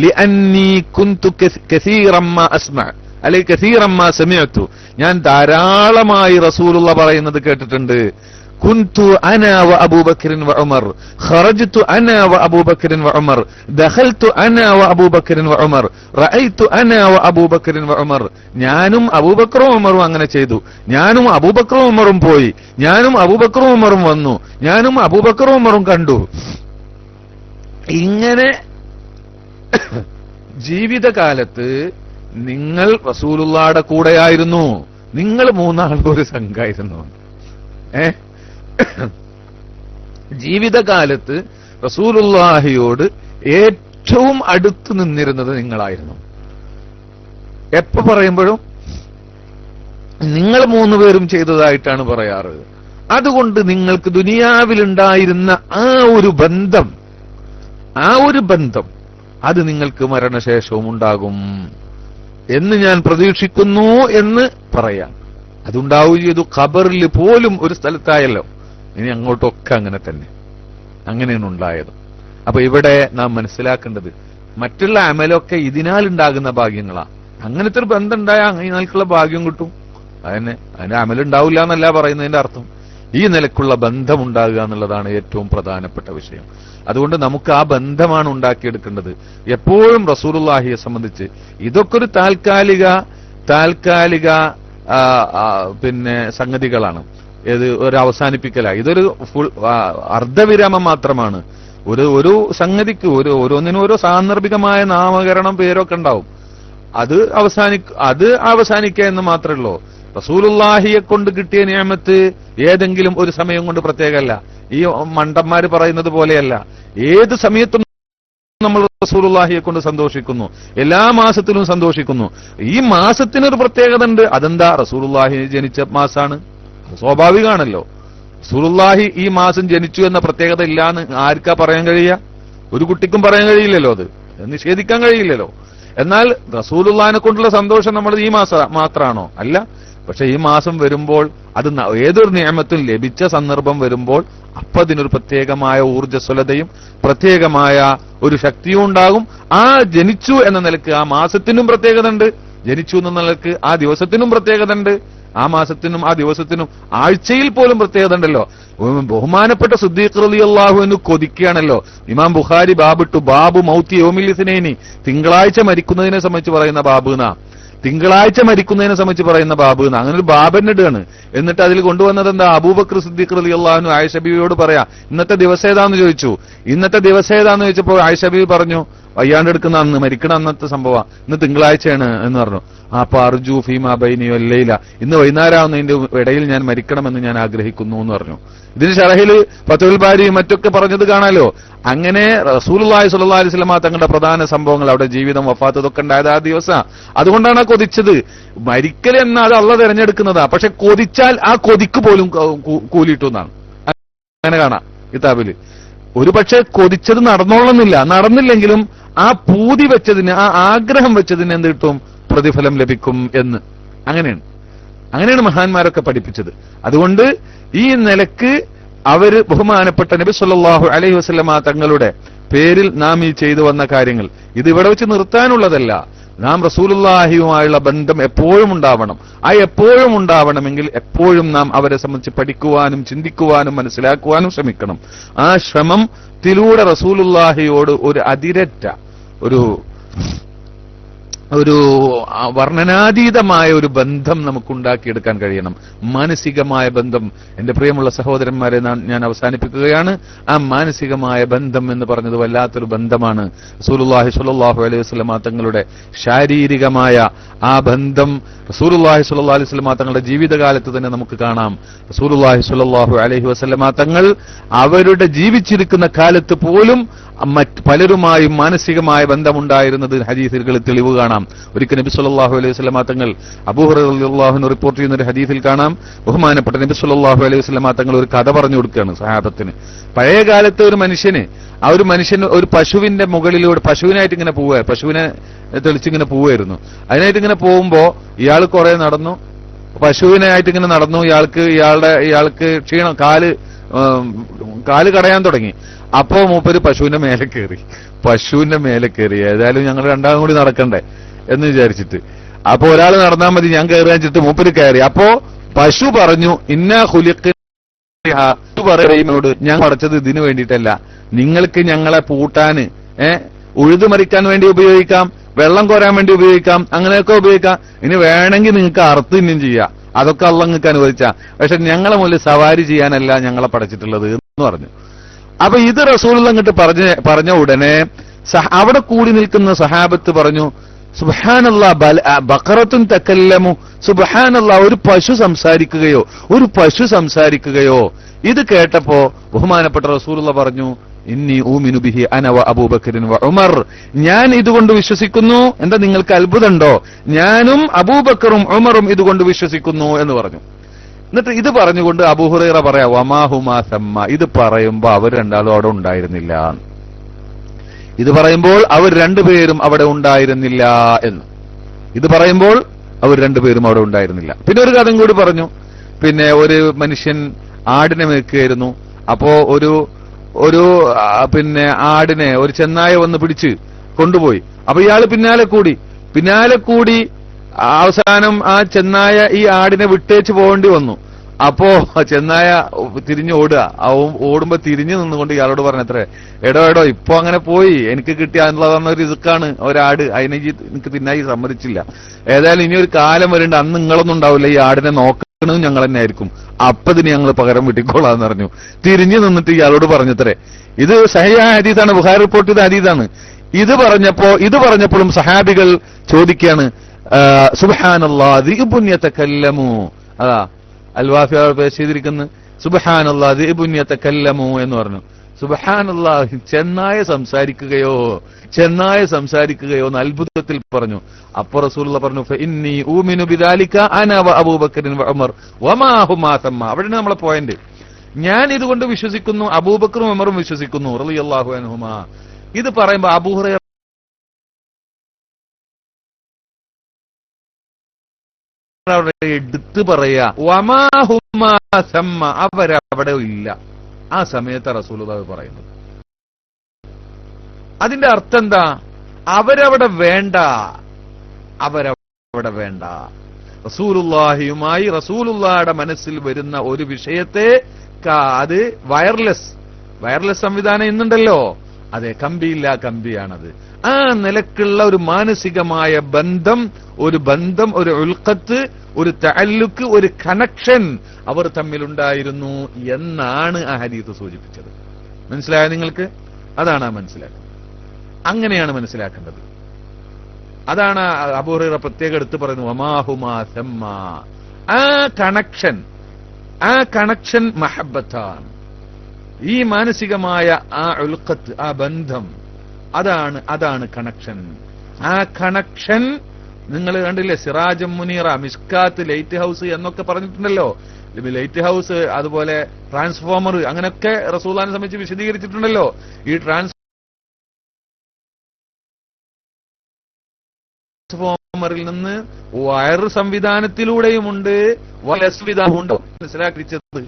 Speaker 1: ലിഅന്നി കുന്തു കസീറൻ മാ അസ്മഅ അല്ലെങ്കിൽ കസീറൻ മാ സമിഅതു, ഞാൻ ധാരാളമായി റസൂലുള്ള പറയുന്നത് കേട്ടിട്ടുണ്ട്. കുന്തു അനാ വ അബൂബക്കറിൻ വ ഉമർ ഖറജ്തു അനാ വ അബൂബക്കറിൻ വ ഉമർ ദഖൽതു അനാ വ അബൂബക്കറിൻ വ ഉമർ റഅയ്തു അനാ വ അബൂബക്കറിൻ വ ഉമർ. ഞാനും അബൂബക്കറും ഉമറും അങ്ങനെ ചെയ്തു, ഞാനും അബൂബക്കറും ഉമറും പോയി, ഞാനും അബൂബക്കറും ഉമറും വന്നു, ഞാനും അബൂബക്കറും ഉമറും കണ്ടു. ഇങ്ങനെ ജീവിതകാലത്ത് നിങ്ങൾ റസൂലുള്ളാഹിയുടെ കൂടെയായിരുന്നു, നിങ്ങൾ മൂന്നാളും ഒരു സംഘമായിരുന്നു. ജീവിതകാലത്ത് റസൂലുള്ളാഹിയോട് ഏറ്റവും അടുത്ത് നിന്നിരുന്നത് നിങ്ങളായിരുന്നു. എപ്പോ പറയുമ്പോഴും നിങ്ങൾ മൂന്നുപേരും ചെയ്തതായിട്ടാണ് പറയാറ്. അതുകൊണ്ട് നിങ്ങൾക്ക് ദുനിയാവിലുണ്ടായിരുന്ന ആ ഒരു ബന്ധം അത് നിങ്ങൾക്ക് മരണശേഷവും ഉണ്ടാകും എന്ന് ഞാൻ പ്രതീക്ഷിക്കുന്നു എന്ന് പറയാം. അതുണ്ടാവുകയും ചെയ്തു. ഖബറിൽ പോലും ഒരു സ്ഥലത്തായല്ലോ, ഇനി അങ്ങോട്ടൊക്കെ അങ്ങനെ തന്നെ, അങ്ങനെയാണ് ഉണ്ടായത്. അപ്പൊ ഇവിടെ നാം മനസ്സിലാക്കേണ്ടത് മറ്റുള്ള അമലൊക്കെ ഇതിനാൽ ഉണ്ടാകുന്ന ഭാഗ്യങ്ങളാ. അങ്ങനത്തെ ഒരു ബന്ധം ഉണ്ടായാൽ അങ്ങനെക്കുള്ള ഭാഗ്യം കിട്ടും. അതിന്റെ അമലുണ്ടാവില്ല എന്നല്ല പറയുന്നതിന്റെ അർത്ഥം. ഈ നിലക്കുള്ള ബന്ധം ഉണ്ടാകുക എന്നുള്ളതാണ് ഏറ്റവും പ്രധാനപ്പെട്ട വിഷയം. അതുകൊണ്ട് നമുക്ക് ആ ബന്ധമാണ് ഉണ്ടാക്കിയെടുക്കേണ്ടത്. എപ്പോഴും റസൂലുള്ളാഹിയെ സംബന്ധിച്ച് ഇതൊക്കെ ഒരു താൽക്കാലിക സംഗതികളാണ്. ഒരു അവസാനിപ്പിക്കല. ഇതൊരു അർദ്ധവിരാമം മാത്രമാണ്. ഒരു സംഗതിക്ക് ഓരോന്നിനും ഓരോ സാന്ദർഭികമായ നാമകരണം പേരൊക്കെ ഉണ്ടാവും. അത് അവസാനിക്കുക എന്ന് മാത്രമേ ഉള്ളൂ. റസൂലുള്ളാഹിയെ കൊണ്ട് കിട്ടിയ നിഅമത്ത് ഏതെങ്കിലും ഒരു സമയം കൊണ്ട് പ്രത്യേകമല്ല. ഈ മണ്ടന്മാര് പറയുന്നത് പോലെയല്ല. ഏത് സമയത്തും നമ്മൾ റസൂലുള്ളാഹിയെ കൊണ്ട് സന്തോഷിക്കുന്നു, എല്ലാ മാസത്തിലും സന്തോഷിക്കുന്നു. ഈ മാസത്തിനൊരു പ്രത്യേകത ഉണ്ട്. അതെന്താ? റസൂലുള്ളാഹി ജനിച്ച മാസാണ്. സ്വാഭാവികമാണല്ലോ. റസൂലുള്ളാഹി ഈ മാസം ജനിച്ചു എന്ന പ്രത്യേകത ഇല്ലാന്ന് ആർക്കാ പറയാൻ കഴിയുക? ഒരു കുട്ടിക്കും പറയാൻ കഴിയില്ലല്ലോ, അത് നിഷേധിക്കാൻ കഴിയില്ലല്ലോ. എന്നാൽ റസൂലുള്ളാഹിനെ കൊണ്ടുള്ള സന്തോഷം നമ്മൾ ഈ മാസം മാത്രമാണോ? അല്ല. പക്ഷെ ഈ മാസം വരുമ്പോൾ അത് ഏതൊരു നിയമത്തും ലഭിച്ച സന്ദർഭം വരുമ്പോൾ അപ്പൊ അതിനൊരു പ്രത്യേകമായ ഊർജ്ജസ്വലതയും പ്രത്യേകമായ ഒരു ശക്തിയും ഉണ്ടാകും. ആ ജനിച്ചു എന്ന നിലക്ക് ആ മാസത്തിനും പ്രത്യേകത ഉണ്ട്, ജനിച്ചു എന്ന നിലക്ക് ആ ദിവസത്തിനും പ്രത്യേകത ഉണ്ട്, ആ മാസത്തിനും ആ ദിവസത്തിനും ആഴ്ചയിൽ പോലും പ്രത്യേകത ഉണ്ടല്ലോ. ബഹുമാനപ്പെട്ട സിദ്ദീഖ് റളിയല്ലാഹു അൻഹു കൊതിക്കുകയാണല്ലോ. ഇമാം ബുഖാരി ബാബിട്ടു ബാബു മൗത്തി യൗമിൽ ഇസ്നൈനി, തിങ്കളാഴ്ച മരിക്കുന്നതിനെ സംബന്ധിച്ച് പറയുന്ന ബാബുന, തിങ്കളാഴ്ച മരിക്കുന്നതിനെ സംബന്ധിച്ച് പറയുന്ന ബാബുന, അങ്ങനെ ഒരു ബാബന്നെ ഇടുകയാണ്. എന്നിട്ട് അതിൽ കൊണ്ടുവന്നത് എന്താ? അബൂബക്കർ സിദ്ദീഖ് റളിയല്ലാഹു അൻഹു ആയിഷ ബീവിയോട് പറയാ, ഇന്നത്തെ ദിവസം ഏതാന്ന് ചോദിച്ചു. ഇന്നത്തെ ദിവസം ഏതാന്ന് ചോദിച്ചപ്പോൾ ആയിഷ ബീവി പറഞ്ഞു, വയ്യാണ്ടെടുക്കുന്ന അന്ന്, മരിക്കണ അന്നത്തെ സംഭവം, ഇന്ന് തിങ്കളാഴ്ചയാണ് എന്ന് പറഞ്ഞു. അപ്പൊ അർജു ഫീമാ ബൈനി വല്ലൈല, ഇന്ന് വൈകുന്നേരമാവുന്നതിന്റെ ഇടയിൽ ഞാൻ മരിക്കണമെന്ന് ഞാൻ ആഗ്രഹിക്കുന്നു എന്ന് പറഞ്ഞു. ഇതിന് ശറഹിൽ ഫതുൽ ബാരിയും മറ്റൊക്കെ പറഞ്ഞത് കാണാലോ. അങ്ങനെ റസൂലുള്ളാഹി സ്വല്ലല്ലാഹു അലൈഹി വസല്ലം തങ്ങളുടെ പ്രധാന സംഭവങ്ങൾ, അവിടെ ജീവിതം, വഫാത്ത് ഇതൊക്കെ ഉണ്ടായത് ആ ദിവസം. അതുകൊണ്ടാണ് കൊതിച്ചത്. മരിക്കൽ എന്നാൽ അത് അള്ളാഹ് തിരഞ്ഞെടുക്കുന്നതാ. പക്ഷെ കൊതിച്ചാൽ ആ കൊതിക്ക് പോലും കൂലിയിട്ടുന്നാണ്. അങ്ങനെ കാണാം കിതാബില്. ഒരു പക്ഷെ കൊതിച്ചത് നടന്നോളന്നില്ല, നടന്നില്ലെങ്കിലും ആ പൂതി വെച്ചതിന്, ആ ആഗ്രഹം വെച്ചതിന് എന്ത് കിട്ടും? പ്രതിഫലം ലഭിക്കും എന്ന്. അങ്ങനെയാണ് മഹാന്മാരൊക്കെ പഠിപ്പിച്ചത്. അതുകൊണ്ട് ഈ നിലക്ക് അവര് ബഹുമാനപ്പെട്ട നബി സല്ലല്ലാഹു അലൈഹി വസല്ലമ തങ്ങളുടെ പേരിൽ നാം ഈ ചെയ്തു വന്ന കാര്യങ്ങൾ ഇത് ഇവിടെ വെച്ച് നിർത്താനുള്ളതല്ല. നാം റസൂലുള്ളാഹിയുമായുള്ള ബന്ധം എപ്പോഴും ഉണ്ടാവണം. ആ എപ്പോഴും ഉണ്ടാവണമെങ്കിൽ എപ്പോഴും നാം അവരെ സംബന്ധിച്ച് പഠിക്കുവാനും ചിന്തിക്കുവാനും മനസ്സിലാക്കുവാനും ശ്രമിക്കണം. ആ ശ്രമത്തിലൂടെ റസൂലുള്ളാഹിയോട് ഒരു അതിരറ്റ ഒരു വർണ്ണനാതീതമായ ഒരു ബന്ധം നമുക്കുണ്ടാക്കിയെടുക്കാൻ കഴിയണം. മാനസികമായ ബന്ധം. എന്റെ പ്രിയമുള്ള സഹോദരന്മാരെ, ഞാൻ അവസാനിപ്പിക്കുകയാണ്. ആ മാനസികമായ ബന്ധം എന്ന് പറഞ്ഞത് വല്ലാത്തൊരു ബന്ധമാണ്. റസൂലുള്ളാഹി സ്വല്ലല്ലാഹു അലൈഹി വസല്ലം തങ്ങളുടെ ശാരീരികമായ ആ ബന്ധം റസൂലുള്ളാഹി സ്വല്ലല്ലാഹു അലൈഹി വസല്ലം തങ്ങളുടെ ജീവിതകാലത്ത് തന്നെ നമുക്ക് കാണാം. റസൂലുള്ളാഹി സ്വല്ലല്ലാഹു അലൈഹി വസല്ലം തങ്ങൾ അവരുടെ ജീവിച്ചിരിക്കുന്ന കാലത്ത് പോലും മറ്റ് പലരുമായും മാനസികമായ ബന്ധമുണ്ടായിരുന്നത് ഹദീസുകളിൽ തെളിവ് കാണാം. ഒരിക്കൽ നബി സല്ലല്ലാഹു അലൈഹി വസല്ലം തങ്ങൾ അബൂ ഹുറൈറ റളിയല്ലാഹു അൻഹു റിപ്പോർട്ട് ചെയ്യുന്ന ഒരു ഹദീസിൽ കാണാം, ബഹുമാനപ്പെട്ട നബി സല്ലല്ലാഹു അലൈഹി വസല്ലം തങ്ങൾ ഒരു കഥ പറഞ്ഞു കൊടുക്കുകയാണ് സഹാബത്തിന്. പഴയ കാലത്തെ ഒരു മനുഷ്യൻ ഒരു പശുവിന്റെ മുകളിലൂടെ പശുവിനായിട്ട് ഇങ്ങനെ പോവുക, പശുവിനെ തെളിച്ചിങ്ങനെ പോവുമായിരുന്നു. അതിനായിട്ട് ഇങ്ങനെ പോകുമ്പോ ഇയാൾ കുറെ നടന്നു, പശുവിനായിട്ട് ഇങ്ങനെ നടന്നു. ഇയാൾക്ക് ക്ഷീണം, കാല് കടയാൻ തുടങ്ങി. അപ്പോ മൂപ്പര് പശുവിന്റെ മേലെ കയറി. ഏതായാലും ഞങ്ങൾ രണ്ടാളും കൂടി നടക്കണ്ടേ എന്ന് വിചാരിച്ചിട്ട്, അപ്പൊ ഒരാൾ നടന്നാൽ മതി, ഞാൻ കയറി വെച്ചിട്ട് മൂപ്പര് കയറി. അപ്പോ പശു പറഞ്ഞു, ഇന്നാ ഖുലിഖ് പറയുന്നോട് ഞാൻ പഠിച്ചത് ഇതിനു വേണ്ടിയിട്ടല്ല, നിങ്ങൾക്ക് ഞങ്ങളെ പൂട്ടാന് ഉഴുതുമറിക്കാൻ വേണ്ടി ഉപയോഗിക്കാം, വെള്ളം കോരാൻ വേണ്ടി ഉപയോഗിക്കാം, അങ്ങനെയൊക്കെ ഉപയോഗിക്കാം. ഇനി വേണമെങ്കിൽ നിങ്ങൾക്ക് അറുത്ത് തിന്നും ചെയ്യാം, അതൊക്കെ അള്ളാഹ് നിങ്ങൾക്ക് അനുവദിച്ച. പക്ഷെ ഞങ്ങളെ മുന്നിൽ സവാരി ചെയ്യാനല്ല ഞങ്ങളെ പഠിച്ചിട്ടുള്ളത് എന്ന് പറഞ്ഞു. അപ്പൊ ഇത് റസൂൽ അങ്ങോട്ട് പറഞ്ഞ ഉടനെ അവിടെ കൂടി നിൽക്കുന്ന സഹാബത്ത് പറഞ്ഞു, സുബ്ഹാനല്ലാഹ് ബഖറത്തുൻ തകല്ലമു, സുബ്ഹാനല്ലാഹ് ഒരു പശു സംസാരിക്കുകയോ. ഇത് കേട്ടപ്പോ ബഹുമാനപ്പെട്ട റസൂലുള്ള പറഞ്ഞു, ഇന്നി ഊമിനു ബിഹി അന വ അബൂബക്കറിൻ വ ഉമർ, ഞാൻ ഇതുകൊണ്ട് വിശ്വസിക്കുന്നു. എന്താ നിങ്ങൾക്ക് അത്ഭുതമുണ്ടോ? ഞാനും അബൂബക്കറും ഉമറും ഇതുകൊണ്ട് വിശ്വസിക്കുന്നു എന്ന് പറഞ്ഞു. എന്നിട്ട് ഇത് പറഞ്ഞുകൊണ്ട് അബൂ ഹുറൈറ പറയാ, വമാഹുമാ സമ്മ, ഇത് പറയുമ്പോ അവർ രണ്ടാളും അവിടെ ഉണ്ടായിരുന്നില്ല. ഇത് പറയുമ്പോൾ അവർ രണ്ടുപേരും അവിടെ ഉണ്ടായിരുന്നില്ല എന്ന്. ഇത് പറയുമ്പോൾ അവർ രണ്ടുപേരും അവിടെ ഉണ്ടായിരുന്നില്ല. പിന്നെ ഒരു കഥയും കൂടി പറഞ്ഞു. പിന്നെ ഒരു മനുഷ്യൻ ആടിനെ മേക്കുകയായിരുന്നു. അപ്പോ ഒരു പിന്നെ ആടിനെ ഒരു ചെന്നായ വന്ന് പിടിച്ച് കൊണ്ടുപോയി. അപ്പൊ ഇയാള് പിന്നാലെ കൂടി അവസാനം ആ ചെന്നായ ഈ ആടിനെ വിട്ടേച്ച് പോകേണ്ടി വന്നു. അപ്പോ ചെന്നായ തിരിഞ്ഞു ഓടുമ്പോ തിരിഞ്ഞു നിന്നുകൊണ്ട് ഇയാളോട് പറഞ്ഞത്രേ, എടോ ഇപ്പൊ അങ്ങനെ പോയി, എനിക്ക് കിട്ടിയാന്നുള്ളതാണ് ഒരു റിസ്ക്കാണ്, ഒരാട്, അതിനെ എനിക്ക് തിന്നായി സമ്മതിച്ചില്ല. ഏതായാലും ഇനി ഒരു കാലം വരുന്നുണ്ട്, അന്ന് നിങ്ങളൊന്നും ഉണ്ടാവില്ല, ഈ ആടിനെ നോക്കണതും ഞങ്ങൾ തന്നെ ആയിരിക്കും, അപ്പതിന് ഞങ്ങൾ പകരം വിട്ടിക്കോളാന്ന് പറഞ്ഞു. തിരിഞ്ഞു നിന്നിട്ട് ഇയാളോട് പറഞ്ഞത്രേ. ഇത് സഹിഹായ ഹദീസാണ്, ബുഖാരി റിപ്പോർട്ട് ചെയ്ത ഹദീസാണ്. ഇത് പറഞ്ഞപ്പോഴും സഹാബികൾ ചോദിക്കുകയാണ്, സുബ്ഹാനല്ലാഹ് ദിഅ്ബുൻ യതകല്ലമു, അതാ അൽവാഫി പേശ് ചെയ്തിരിക്കുന്നു, സുബ്ഹാനല്ലാഹ് ദിഅ്ബുൻ യതകല്ലമു എന്ന് പറഞ്ഞു. സുബ്ഹാനല്ലാഹ്, ചെന്നായ സംസാരിക്കുകയോ എന്ന് അത്ഭുതത്തിൽ പറഞ്ഞു. അപ്പൊ റസൂലുള്ളാഹി പറഞ്ഞു, ഫഇന്നി ഊമിനു ബിദാലിക അന വ അബൂബക്കറിൻ വ ഉമർ വമാ ഹുമാ തമ്മ. അവിടെയാണ് നമ്മളെ പോയിന്റ്. ഞാൻ ഇതുകൊണ്ട് വിശ്വസിക്കുന്നു, അബൂബക്കറും ഉമറും വിശ്വസിക്കുന്നു റളിയല്ലാഹു അൻഹുമാ. ഇത് പറയുമ്പോ അബൂ ഹുറൈറ എടുത്തു പറയാ, വമാ ഹുമാ തമ്മ, അവരവിടെ ഇല്ല. ആ സമയത്ത് റസൂലുള്ളാഹി പറയുന്നത് അതിന്റെ അർത്ഥം എന്താ? അവരവിടെ വേണ്ട. റസൂലുള്ളാഹിയുടെ മനസ്സിൽ വരുന്ന ഒരു വിഷയത്തെ അത് വയർലെസ് സംവിധാനം ഇന്നുണ്ടല്ലോ, അതെ, കമ്പിയാണത്. ആ നിലക്കുള്ള ഒരു മാനസികമായ ബന്ധം, ഒരു ഉൽഖത്ത്, ഒരു തഅല്ലുക്ക്, ഒരു കണക്ഷൻ അവർ തമ്മിലുണ്ടായിരുന്നു എന്നാണ് ആ ഹദീസ് സൂചിപ്പിച്ചത്. മനസ്സിലായോ നിങ്ങൾക്ക്? അതാണ് മനസ്സിലാക്കുന്നത്. അങ്ങനെയാണ് മനസ്സിലാക്കേണ്ടത്. അതാണ് അബൂ ഹുറൈറ പ്രത്യേകം എടുത്തു പറയുന്നത്, വമാഹുമാ സമ്മ. ആ കണക്ഷൻ മഹബ്ബത്താണ്. ഈ മാനസികമായ ആ ഉൽഖത്ത്, ആ ബന്ധം, അതാണ് കണക്ഷൻ. ആ കണക്ഷൻ നിങ്ങൾ കണ്ടില്ലേ, സിറാജം മുനീറ, മിസ്കാത്ത്, ലൈറ്റ് ഹൗസ് എന്നൊക്കെ പറഞ്ഞിട്ടുണ്ടല്ലോ. ലൈറ്റ് ഹൗസ്, അതുപോലെ ട്രാൻസ്ഫോമർ, അങ്ങനെയൊക്കെ റസൂലുള്ളാഹിനെ സംബന്ധിച്ച് വിശദീകരിച്ചിട്ടുണ്ടല്ലോ. ഈ ട്രാൻസ്ഫോമറിൽ നിന്ന് വയർ സംവിധാനത്തിലൂടെയുമുണ്ട്, സംവിധാനമുണ്ടോ മനസ്സിലാക്കിച്ചത്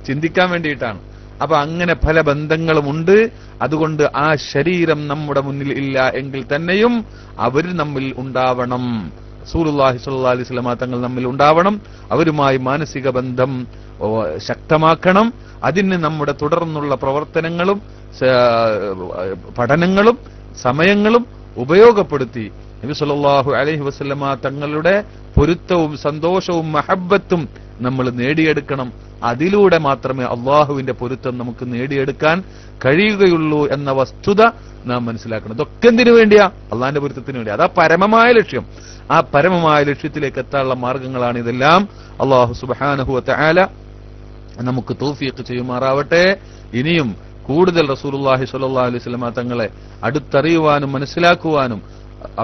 Speaker 1: ചിന്തിക്കാൻ വേണ്ടിയിട്ടാണ്. അപ്പൊ അങ്ങനെ പല ബന്ധങ്ങളുമുണ്ട്. അതുകൊണ്ട് ആ ശരീരം നമ്മുടെ മുന്നിൽ ഇല്ല എങ്കിൽ തന്നെയും അവർ നമ്മിൽ ഉണ്ടാവണം. റസൂലുള്ളാഹി സ്വല്ലല്ലാഹു അലൈഹി വസല്ലം തങ്ങൾ നമ്മിൽ ഉണ്ടാവണം. അവരുമായി മാനസിക ബന്ധം ശക്തമാക്കണം. അതിന് നമ്മുടെ തുടർന്നുള്ള പ്രവർത്തനങ്ങളും പഠനങ്ങളും സമയങ്ങളും ഉപയോഗപ്പെടുത്തി നബി സല്ലല്ലാഹു അലൈഹി വസല്ലം തങ്ങളുടെ പൊരുത്തവും സന്തോഷവും മഹബ്ബത്തും നമ്മൾ നേടിയെടുക്കണം. അതിലൂടെ മാത്രമേ അള്ളാഹുവിന്റെ പൊരുത്തം നമുക്ക് നേടിയെടുക്കാൻ കഴിയുകയുള്ളൂ എന്ന വസ്തുത നാം മനസ്സിലാക്കണം. ഇതൊക്കെ എന്തിനു വേണ്ടിയാ? അള്ളാഹിന്റെ പൊരുത്തത്തിന് വേണ്ടി. അതാ പരമമായ ലക്ഷ്യം. ആ പരമമായ ലക്ഷ്യത്തിലേക്ക് എത്താനുള്ള മാർഗങ്ങളാണ് ഇതെല്ലാം. അള്ളാഹു സുബ്ഹാനഹു വ തആല നമുക്ക് തൗഫീഖ് ചെയ്യുമാറാവട്ടെ. ഇനിയും കൂടുതൽ റസൂലുള്ളാഹി സ്വല്ലല്ലാഹു അലൈഹി വസല്ലം തങ്ങളെ അടുത്തറിയുവാനും മനസ്സിലാക്കുവാനും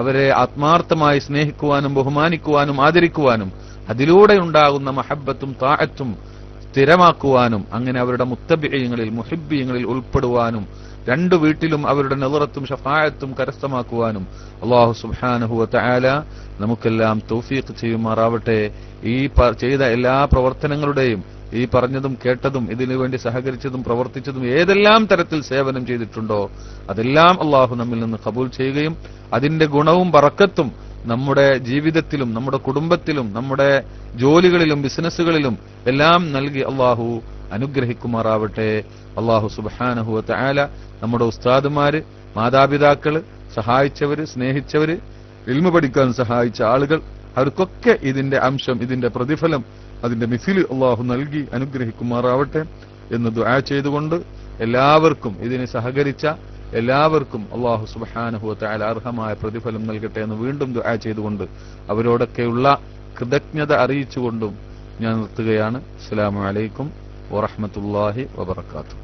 Speaker 1: അവരെ ആത്മാർത്ഥമായി സ്നേഹിക്കുവാനും ബഹുമാനിക്കുവാനും ആദരിക്കുവാനും അതിലൂടെ ഉണ്ടാകുന്ന മഹബ്ബത്തും താഅത്തും സ്ഥിരമാക്കുവാനും അങ്ങനെ അവരുടെ മുത്തബിഈങ്ങളിൽ മുഹിബ്ബീങ്ങളിൽ ഉൾപ്പെടുവാനും രണ്ടു വീട്ടിലും അവരുടെ നളറത്തും ഷഫാഅത്തും കരസ്ഥമാക്കുവാനും അല്ലാഹു സുബ്ഹാനഹു വ തആല നമുക്കെല്ലാം തൗഫീഖ് ചെയ്യുമാറാവട്ടെ. ഈ ചെയ്ത എല്ലാ പ്രവർത്തനങ്ങളുടെയും ഈ പറഞ്ഞതും കേട്ടതും ഇതിനു വേണ്ടി സഹകരിച്ചതും പ്രവർത്തിച്ചതും ഏതെല്ലാം തരത്തിൽ സേവനം ചെയ്തിട്ടുണ്ടോ അതെല്ലാം അല്ലാഹു നമ്മിൽ നിന്ന് ഖബൂൽ ചെയ്യുകയും അതിന്റെ ഗുണവും ബറക്കത്തും നമ്മുടെ ജീവിതത്തിലും നമ്മുടെ കുടുംബത്തിലും നമ്മുടെ ജോലികളിലും ബിസിനസ്സുകളിലും എല്ലാം നൽകി അല്ലാഹു അനുഗ്രഹിക്കുമാറാവട്ടെ. അല്ലാഹു സുബ്ഹാനഹു വ തആല നമ്മുടെ ഉസ്താദുമാര്, മാതാപിതാക്കള്, സഹായിച്ചവര്, സ്നേഹിച്ചവര്, ഇൽമു പഠിക്കാൻ സഹായിച്ച ആളുകൾ, അവർക്കൊക്കെ ഇതിന്റെ അംശം, ഇതിന്റെ പ്രതിഫലം, അതിന്റെ മിസില് അള്ളാഹു നൽകി അനുഗ്രഹിക്കുമാറാവട്ടെ എന്ന് ദുആ ചെയ്തുകൊണ്ട് എല്ലാവർക്കും, ഇതിന് സഹകരിച്ച എല്ലാവർക്കും അള്ളാഹു സുബ്ഹാനഹു വ തആല അർഹമായ പ്രതിഫലം നൽകട്ടെ എന്ന് വീണ്ടും ദുആ ചെയ്തുകൊണ്ട് അവരോടൊക്കെയുള്ള കൃതജ്ഞത അറിയിച്ചുകൊണ്ടും ഞാൻ നിർത്തുകയാണ്. അസ്സലാമു അലൈക്കും വറഹ്മത്തുള്ളാഹി വബറകാതുഹു.